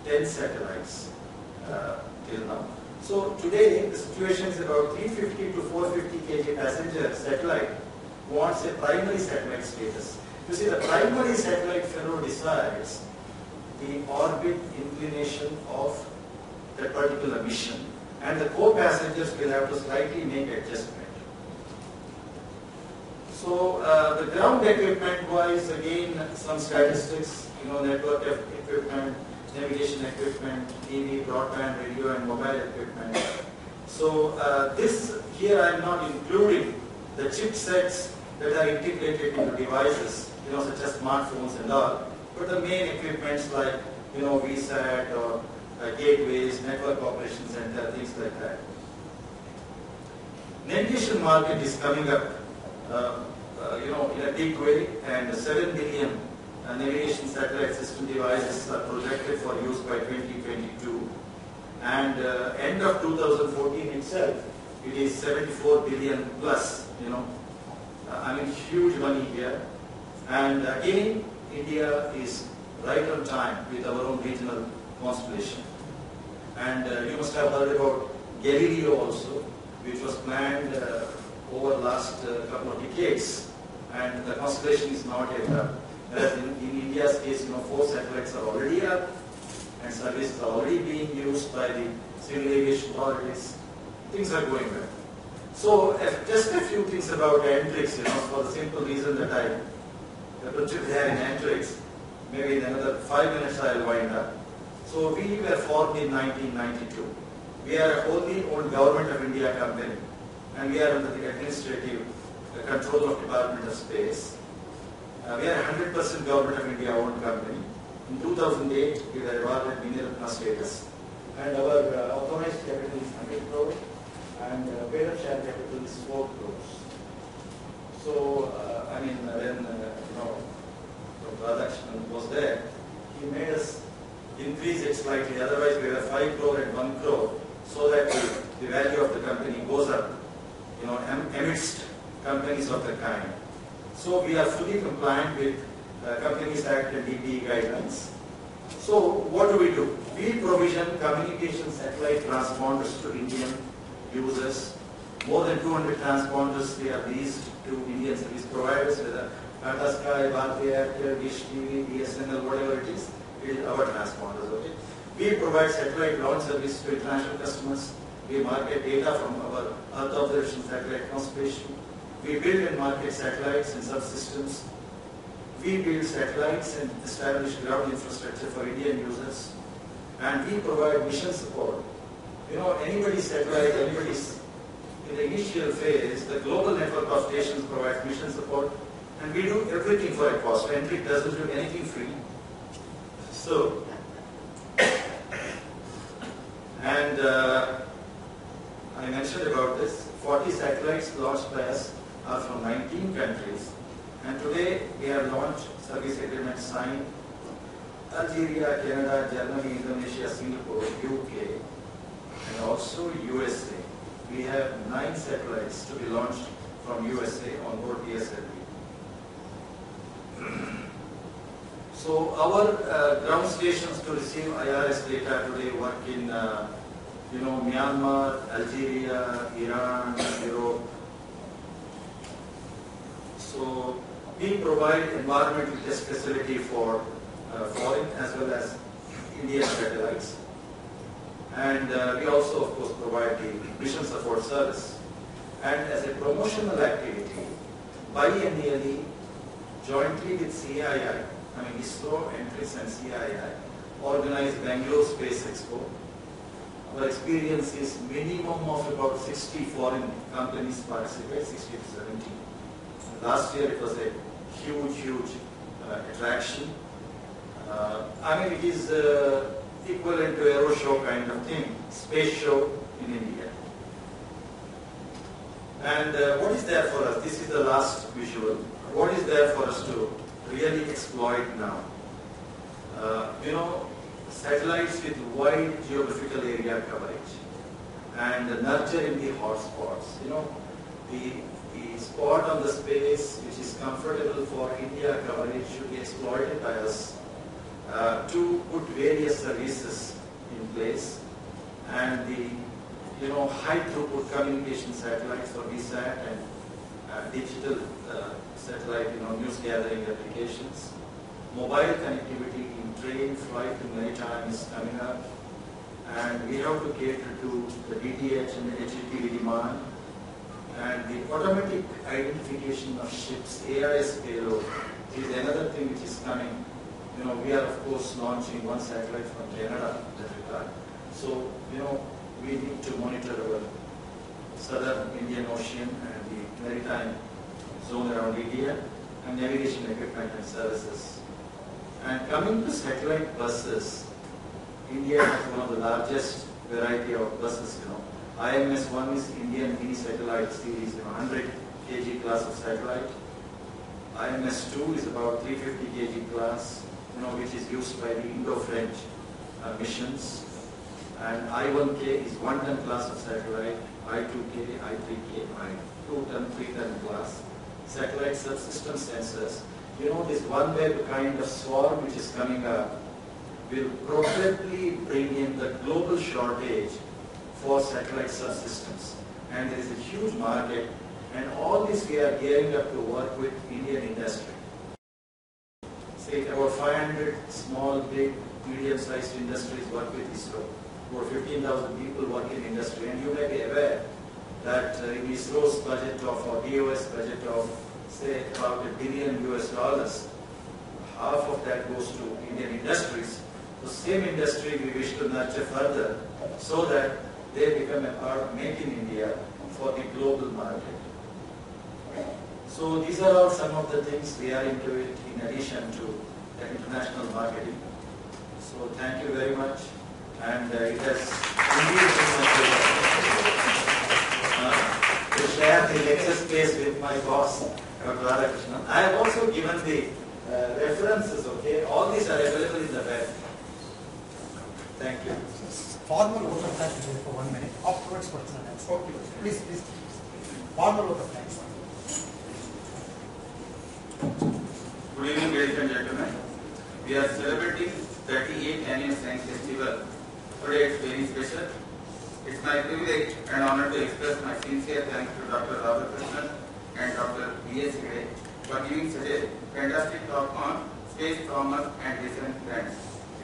S2: 10 satellites till now. So today the situation is about 350 to 450 kg passenger satellite wants a primary satellite status. You see, the primary satellite fellow decides the orbit inclination of that particular mission, and the co-passengers will have to slightly make adjustment. So the ground equipment wise, again some statistics, network equipment, navigation equipment, TV, broadband, radio and mobile equipment. So this here I am not including the chipsets that are integrated into devices, such as smartphones and all, but the main equipments like VSAT or gateways, network operations center, things like that. Navigation market is coming up in a big way, and 7 billion navigation satellite system devices are projected for use by 2022, and end of 2014 itself it is 74 billion plus. I mean, huge money here, and again India is right on time with our own regional constellation. And you must have heard about Galileo also, which was planned over the last couple of decades, and the constellation is not yet up. Whereas in India's case, 4 satellites are already up, and services are already being used by the civil aviation authorities. Things are going well. So just a few things about Antrix, for the simple reason that I put it there in Antrix. Maybe in another 5 minutes I will wind up. So we were formed in 1992. We are a wholly owned Government of India company, and we are under the administrative control of Department of Space. We are a 100% Government of India owned company. In 2008, we were awarded Miniratna status, and our authorized capital is 100 crores, and paid-up share capital is 4 crores. So, when RadhaKrishnan was there, he made us increase it slightly. Otherwise, we were 5 crore and 1 crore, so that the value of the company goes up, amidst companies of the kind. So we are fully compliant with Companies Act and DPE guidelines. So what do? We provision communication satellite transponders to Indian users. More than 200 transponders we have leased to Indian service providers, whether Tata Sky, Bharti Airtel, Dish TV, BSNL, whatever it is our transponders. Okay? We provide satellite launch service to international customers. We market data from our Earth observation satellite constellation. We build and market satellites and subsystems. We build satellites and establish ground infrastructure for Indian users. And we provide mission support. Anybody's satellite, anybody's in the initial phase, the global network of stations provides mission support, and we do everything for a cost. Antrix doesn't do anything free. So, and I mentioned about this, 40 satellites launched by us are from 19 countries, and today we have launched service agreements signed Algeria, Canada, Germany, Indonesia, Singapore, UK, and also USA. We have 9 satellites to be launched from USA on board PSLV. So our ground stations to receive IRS data today work in Myanmar, Algeria, Iran, Europe. So we provide environmental test facility for foreign as well as Indian satellites. And we also, of course, provide the mission support service. And as a promotional activity, biennially, jointly with CII, ISRO, Antrix and CII, organize Bangalore Space Expo. Our experience is minimum of about 60 foreign companies participate, 60 to 70. Last year it was a huge attraction. I mean, it is equivalent to Aero Show kind of thing, space show in India. And what is there for us? This is the last visual. What is there for us to really exploit now? Satellites with wide geographical area coverage and nurturing the hotspots. The spot on the space which is comfortable for India coverage should be exploited by us to put various services in place, and the high throughput communication satellites for VSAT and digital satellite news gathering applications. Mobile connectivity in train, flight to maritime is coming up, and we have to cater to the DTH and the HTTV demand, and the automatic identification of ships, AIS payload is another thing which is coming. We are of course launching one satellite from Canada in that regard. So, we need to monitor our southern Indian Ocean and the maritime zone around India, and navigation equipment and services. And coming to satellite buses, India has one of the largest variety of buses. IMS-1 is Indian mini satellite series, 100 kg class of satellite. IMS-2 is about 350 kg class, which is used by the Indo-French missions. And I-1K is 1 ton class of satellite, I-2K, I-3K, I-2 ton, 3 ton class. Satellite subsystem sensors. This OneWeb kind of swarm which is coming up will probably bring in the global shortage for satellite subsystems. And there is a huge market, and all this we are gearing up to work with Indian industry. Say about 500 small, big, medium-sized industries work with ISRO. About 15,000 people work in industry, and you may be aware that in ISRO's budget of, or DOS budget of, say about $1 billion US, half of that goes to Indian industries. The same industry we wish to nurture further so that they become a part of Make in India for the global market. So these are all some of the things we are into it in addition to the international marketing. So thank you very much, and it has indeed been my pleasure to share the lecture space with my boss, Dr. RadhaKrishnan. I have also given the references, okay? All these are available in the web. Thank you.
S3: Formal vote of thanks for 1 minute. Afterwards, personal thanks. Okay. Please. Formal vote of thanks.
S4: Good evening, ladies and gentlemen. We are celebrating 38th Annual Science Festival. Today it's very special. It's my privilege and honor to express my sincere thanks to Dr. RadhaKrishnan and Dr. V.S. Gray for giving such a fantastic talk on space commerce and recent trends.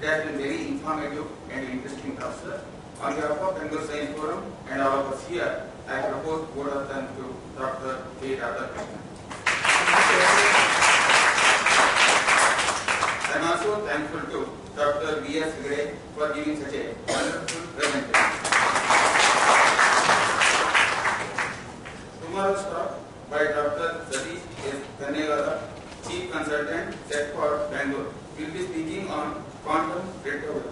S4: It has been very informative and interesting talk, sir. On behalf of Bangalore Science Forum and all of us here, I propose vote of thanks to Dr. V. RadhaKrishnan. I am also thankful to Dr. V.S. Gray for giving such a wonderful presentation. Tomorrow's talk by Dr. Satish S. Dhanewala, Chief Consultant, Set for Bangalore, will be speaking on quantum recovery.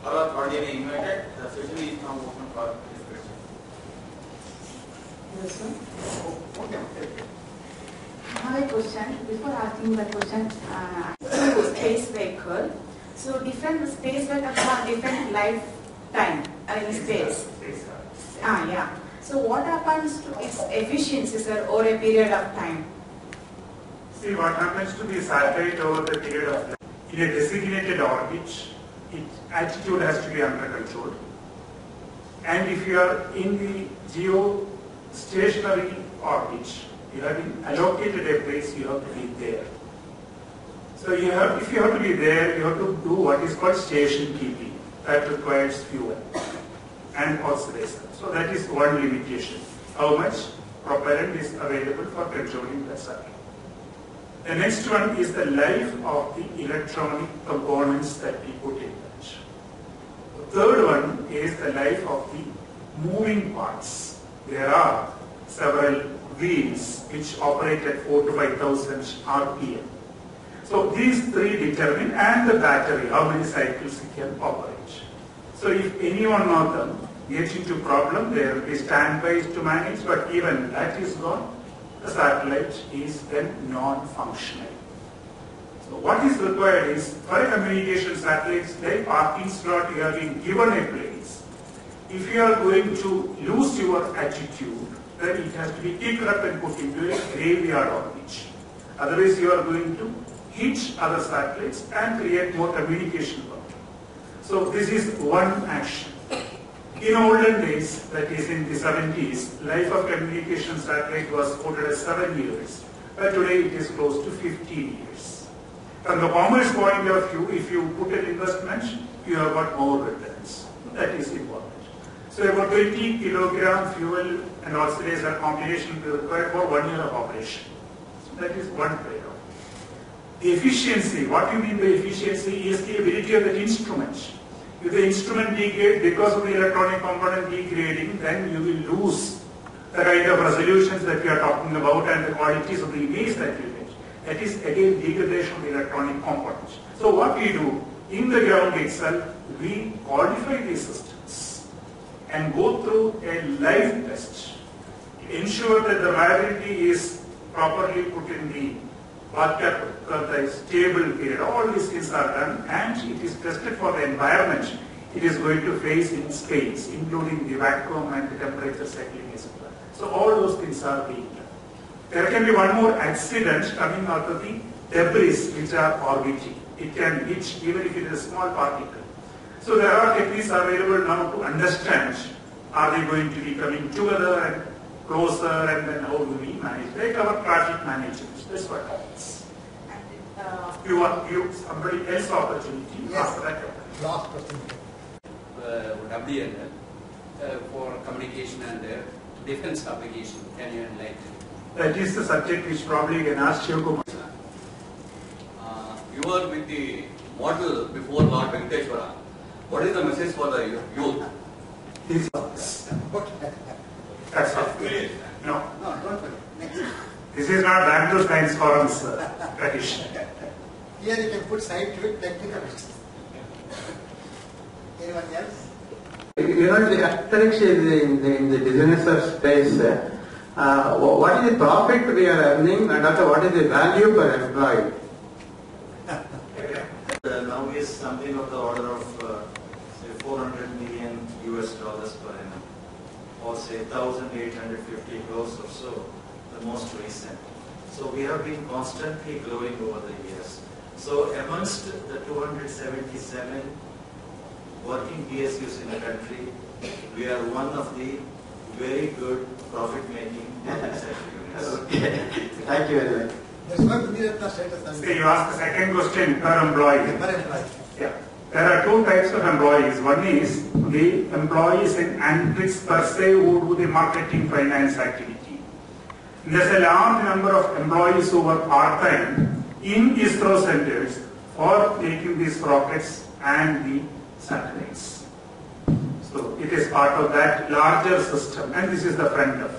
S4: All are cordially invited. The session is now open for discussion.
S5: Yes, sir. Okay. I have a question. Before asking the question, space vehicle. So different space vehicles have different lifetime in space. Yeah. So what happens to its efficiency, sir, over a period of time?
S1: See, what happens to the satellite over the period of time? In a designated orbit, its altitude has to be under control. And if you are in the geostationary orbit, you have been allocated a place, you have to be there. So if you have to be there, you have to do what is called station keeping. That requires fuel and oscillation. So that is one limitation. How much propellant is available for controlling the satellite. The next one is the life of the electronic components that we put in that. third one is the life of the moving parts. There are several wheels which operate at 4,000 to 5,000 RPM. So these three determine, and the battery, how many cycles it can operate. So if any one of them gets into problem, there will be standbys to manage, but even that is gone, the satellite is then non-functional. So what is required is, for a communication satellite, like parking slot, you have been given a place. If you are going to lose your attitude, then it has to be picked up and put into a graveyard orbit. Otherwise, you are going to hit other satellites and create more communication problem. So this is one action. In olden days, that is in the 70s, life of communication satellite was quoted as 7 years, but today it is close to 15 years. From the commerce point of view, if you put an investment, you have got more returns. That is important. So about 20 kilogram fuel and oscillators are combination required for 1 year of operation. So that is one trade-off. The efficiency, what you mean by efficiency is the ability of the instrument. If the instrument degrades because of the electronic component degrading, then you will lose the kind of resolutions that we are talking about and the qualities of the image that you get. That is again degradation of the electronic components. So what we do, in the ground itself, we qualify these systems and go through a live test. Ensure that the viability is properly put in the backup, the stable period. All these things are done and it is tested for the environment it is going to face in space, including the vacuum and the temperature cycling, etc. So all those things are being done. There can be one more accident coming out of the debris which are orbiting. It can hit even if it is a small particle. So there are techniques available now to understand, are they going to be coming together and closer, and then how do we manage? Like our traffic management. That's what happens. You somebody else opportunity.
S3: Yes.
S1: After that.
S3: Last question.
S6: WDN for communication and defense application. Can you enlighten?
S1: That is the subject which probably you can ask Shivakumar.
S6: You were with the model before Lord Venkateshwara. What is the message for the youth?
S1: That's all. No.
S3: No, don't worry. Next.
S1: This is not Bangalore Science Forum's petition.
S3: Here you can put scientific technical. Anyone else?
S7: You know, the asterisks in the business of space, what is the profit we are earning and also what is the value per employee?
S2: Now is something of the order of say $400 million per annum, or say 1,850 crores or so, the most recent. So we have been constantly growing over the years. So amongst the 277 working PSUs in the country, we are one of the very good profit-making public sector units.
S7: Okay. Thank you very much.
S3: There's no Guniratna status.
S1: So you asked the second question per employee.
S3: Per employee.
S1: Yeah. There are two types of employees. One is the employees in Antrix per se who do the marketing finance activity. There's a large number of employees who work part-time in ISRO centers for making these rockets and the satellites. So it is part of that larger system, and this is the front of.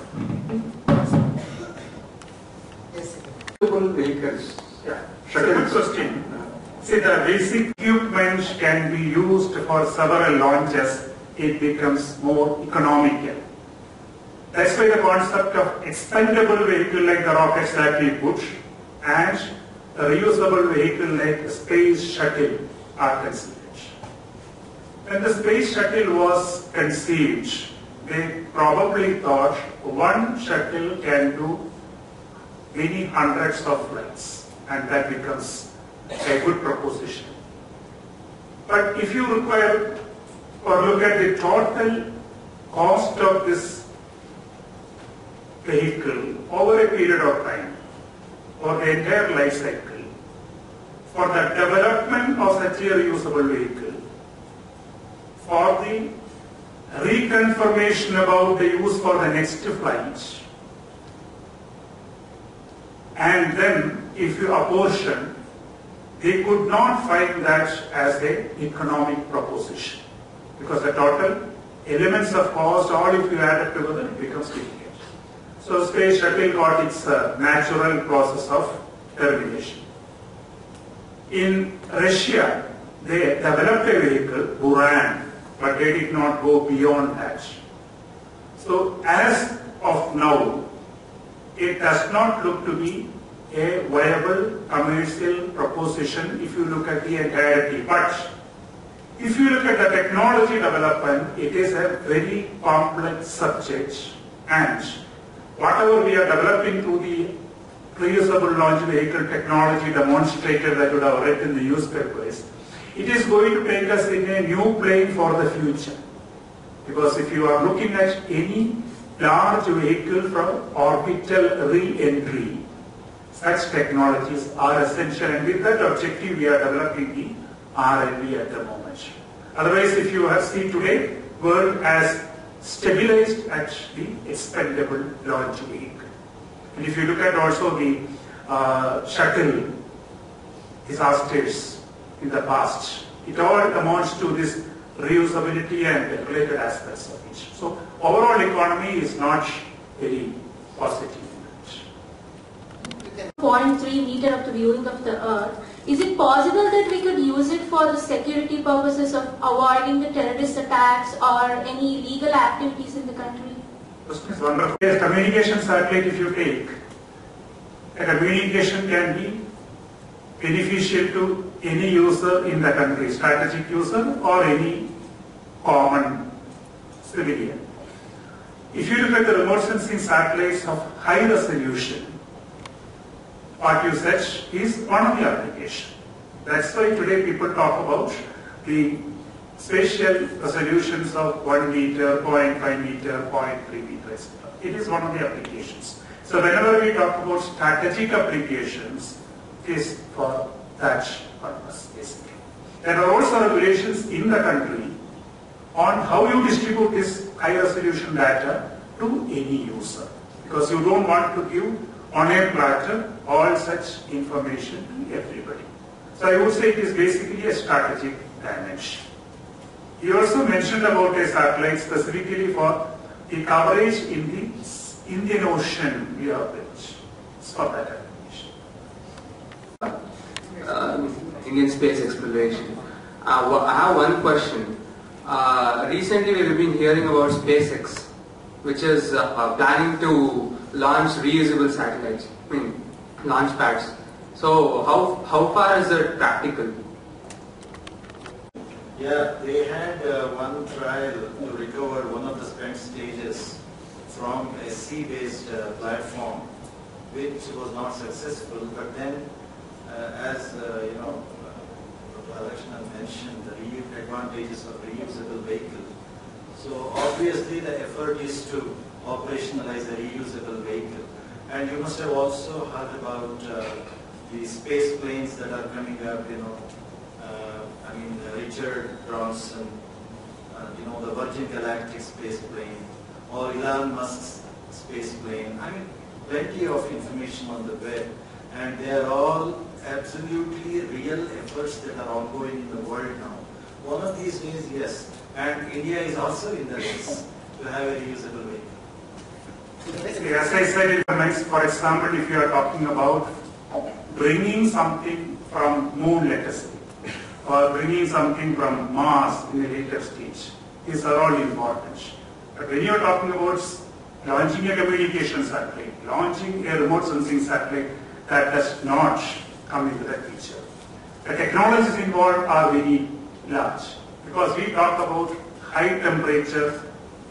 S3: Yes.
S7: Vehicles.
S1: Yeah. Second question. See, the basic equipment can be used for several launches. It becomes more economical. That's why the concept of expendable vehicle like the rockets that we put and a reusable vehicle like the space shuttle are considered. When the space shuttle was conceived, they probably thought one shuttle can do many hundreds of flights, and that becomes a good proposition. But if you require or look at the total cost of this vehicle over a period of time, or the entire life cycle, for the development of such a reusable vehicle, for the reconfirmation about the use for the next flight, and then if you apportion, they could not find that as an economic proposition. because the total elements of cost, all if you add it together, it becomes difficult. So space shuttle got its natural process of termination. In Russia, they developed a vehicle, Buran, but they did not go beyond that. So as of now, it does not look to be a viable commercial proposition if you look at the entirety. But if you look at the technology development, it is a very complex subject, and whatever we are developing through the reusable launch vehicle technology demonstrated that you would have read in the newspapers, it is going to take us in a new plane for the future. Because if you are looking at any large vehicle from orbital re-entry, such technologies are essential, and with that objective we are developing the R&D at the moment. Otherwise, if you have seen today, world has stabilized at the expendable launch vehicle. And if you look at also the shuttle disasters in the past, it all amounts to this reusability and related aspects of it. So overall economy is not very positive.
S8: 0.3 meter of the viewing of the earth. Is it possible that we could use it for the security purposes of avoiding the terrorist attacks or any illegal activities in the country?
S1: Question is wonderful. Yes, communication satellite, if you take, a communication can be beneficial to any user in the country, strategic user or any common civilian. If you look at the remote sensing satellites of high resolution, what you said is one of the applications. That's why today people talk about the spatial resolutions of 1 meter, 0.5 meter, 0.3 meter, etc. It is one of the applications. So whenever we talk about strategic applications, it is for that purpose, basically. There are also regulations in the country on how you distribute this high resolution data to any user, because you don't want to give on a platter all such information to everybody. So I would say it is basically a strategic dimension. You also mentioned about a satellite specifically for the coverage in the Indian Ocean we are built. It's for that application.
S9: Indian space exploration. I have one question. Recently we have been hearing about SpaceX, which is planning to launch reusable satellites, launch pads. So how far is that practical?
S2: Yeah, they had one trial to recover one of the spent stages from a sea-based platform, which was not successful. But then, as RadhaKrishnan mentioned, the advantages of reusable vehicle. So obviously, the effort is to operationalize a reusable vehicle. And you must have also heard about the space planes that are coming up, Richard Branson, the Virgin Galactic space plane, or Elon Musk's space plane. Plenty of information on the web, and they are all absolutely real efforts that are ongoing in the world now. One of these days, yes, and India is also in the race to have a reusable vehicle.
S1: As I said, for example, if you are talking about bringing something from moon, let us say, or bringing something from Mars in a later stage, these are all important. But when you are talking about launching a communication satellite, launching a remote sensing satellite, that does not come into that picture. The technologies involved are very large, because we talk about high temperature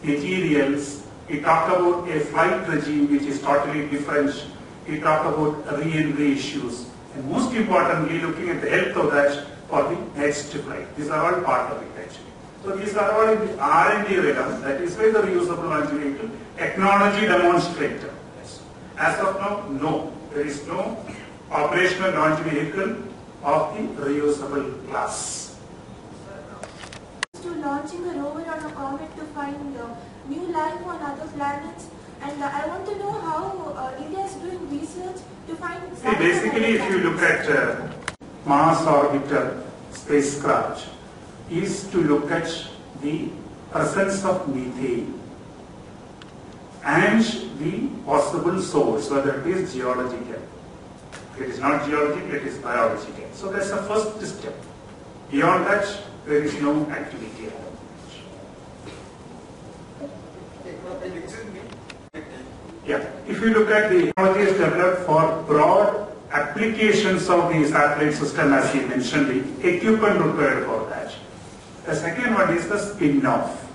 S1: materials, we talk about a flight regime which is totally different, we talk about re-entry issues, and most importantly looking at the health of that for the next flight. These are all part of it actually. So these are all in the R&D realm, that is why the reusable launch vehicle technology demonstrator. Yes. As of now, no. There is no operational launch vehicle of the reusable class.
S8: To launching a rover on a comet to find new life on other planets, and I want to know how India is doing research to find.
S1: See, basically, if you look at Mars orbiter spacecraft, is to look at the presence of methane and the possible source, whether it is geological. If it is not geological, it is biological. So that's the first step. Beyond that, there is no activity at all. Yeah, if you look at the technologies developed for broad applications of the satellite system, as he mentioned, the equipment required for that. The second one is the spin-off.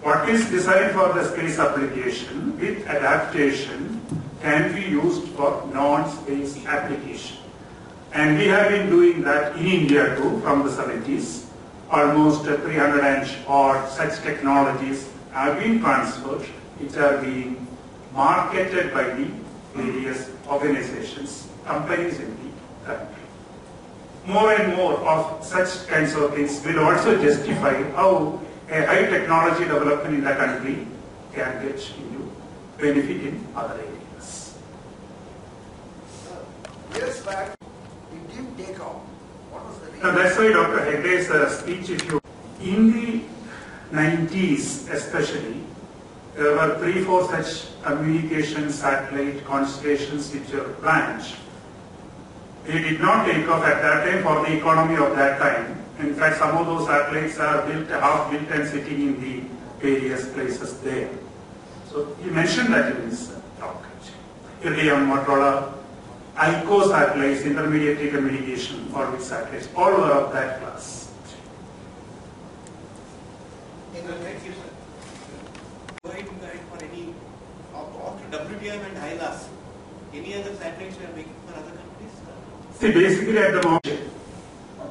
S1: What is designed for the space application with adaptation can be used for non-space application. And we have been doing that in India too from the 70s. Almost 300 and odd such technologies have been transferred, which are being marketed by the various organizations, companies in the country. More and more of such kinds of things will also justify how a high technology development in the country can get into benefit in other areas.
S10: Years back, it didn't take off. What was the reason?
S1: Now that's why Dr. Hegde's speech, in the 90s especially, there were 3-4 such communication satellite constellations which were planned. They did not take off at that time for the economy of that time. In fact, some of those satellites are built, half built and sitting in the various places there. So he mentioned that in his talk. Iridium, Motorola, ICO satellites, intermediate communication orbit satellites, all were of that class.
S11: For any after WTM and HILAS, any other satellites we are making for other countries?
S1: See, basically at the moment,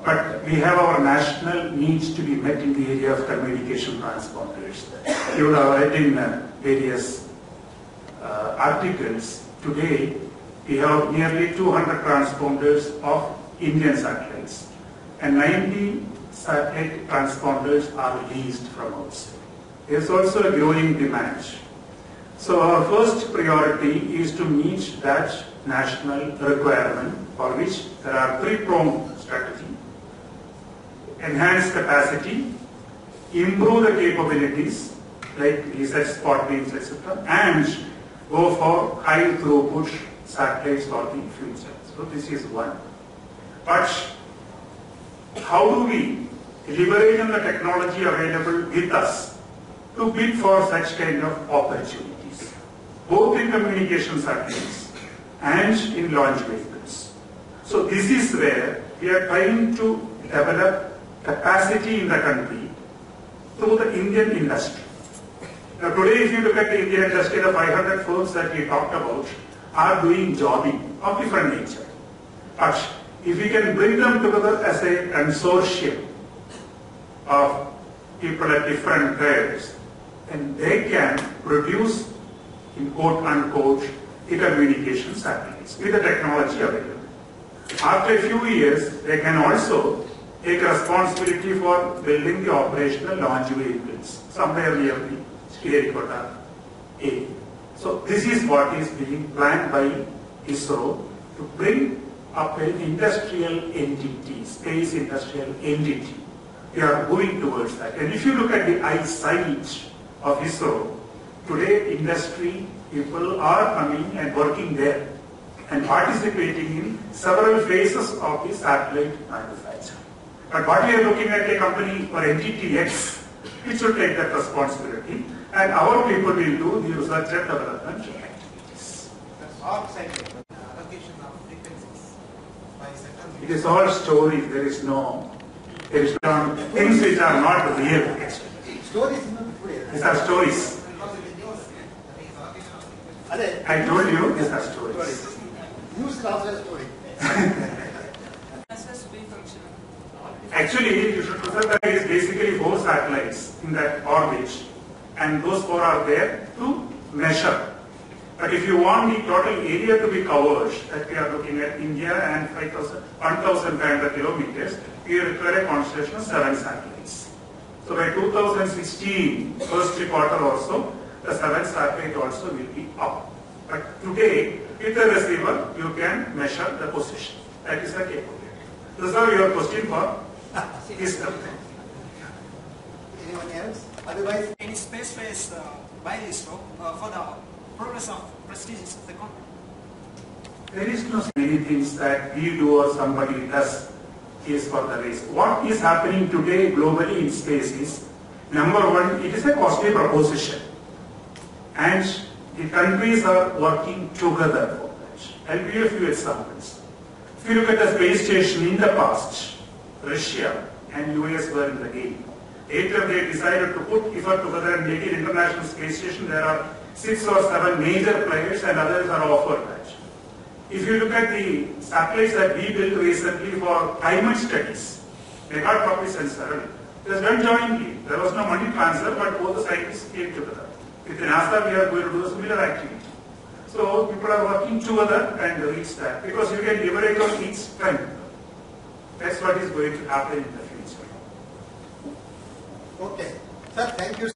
S1: but we have our national needs to be met in the area of communication transponders. You would have read in various articles today, we have nearly 200 transponders of Indian satellites and 90 satellite transponders are leased from outside. There is also a growing demand. So our first priority is to meet that national requirement, for which there are 3-pronged strategy. Enhance capacity, improve the capabilities like research spot beams, etc., and go for high throughput satellites for the future. So this is one. But how do we leverage on the technology available with us to bid for such kind of opportunities, both in communication satellites and in launch vehicles? So this is where we are trying to develop capacity in the country through the Indian industry. Now today, if you look at the Indian industry, the 500 firms that we talked about are doing jobbing of different nature. But if we can bring them together as a consortium of people at different grades, then they can produce, in quote unquote, communication satellites with the technology available. After a few years, they can also take responsibility for building the operational launch vehicles somewhere near the Sriharikota A. So this is what is being planned by ISRO to bring up an industrial entity, space industrial entity. We are moving towards that. And if you look at the eyesight of ISRO, today industry people are coming and working there and participating in several phases of the satellite manufacture. But what we are looking at a company or entity X, which will take that responsibility, and our people will do the research and development activities. It is all stories. There is no things which are not real. These are stories. I told you these are stories.
S10: News is also a story.
S1: Actually, you should consider that there is basically 4 satellites in that orbit, and those 4 are there to measure. But if you want the total area to be covered, that we are looking at India and 1,500 kilometers, we require a constellation of 7 satellites. So by 2016, first quarter also, the 7th satellite also will be up. But today, with the receiver, you can measure the position. That is the capability. Those are your question for this.
S3: Anyone else? Otherwise,
S12: Any space race by ISRO for the progress of prestigious of the country?
S1: There is no many things that we do or somebody does is for the race. What is happening today globally in space is, number one, it is a costly proposition. And the countries are working together for that. I'll give you a few examples. If you look at the space station in the past, Russia and US were in the game. Later they decided to put effort together and make it international space station. There are 6 or 7 major players and others are offered that. If you look at the satellites that we built recently for climate studies, they got probably sensor. It was done jointly. There was no money transfer, but both the scientists came together. With NASA, we are going to do a similar activity. So people are working together and reach that because you can leverage on each strength. That's what is going to happen in the future.
S3: okay. Sir, thank you.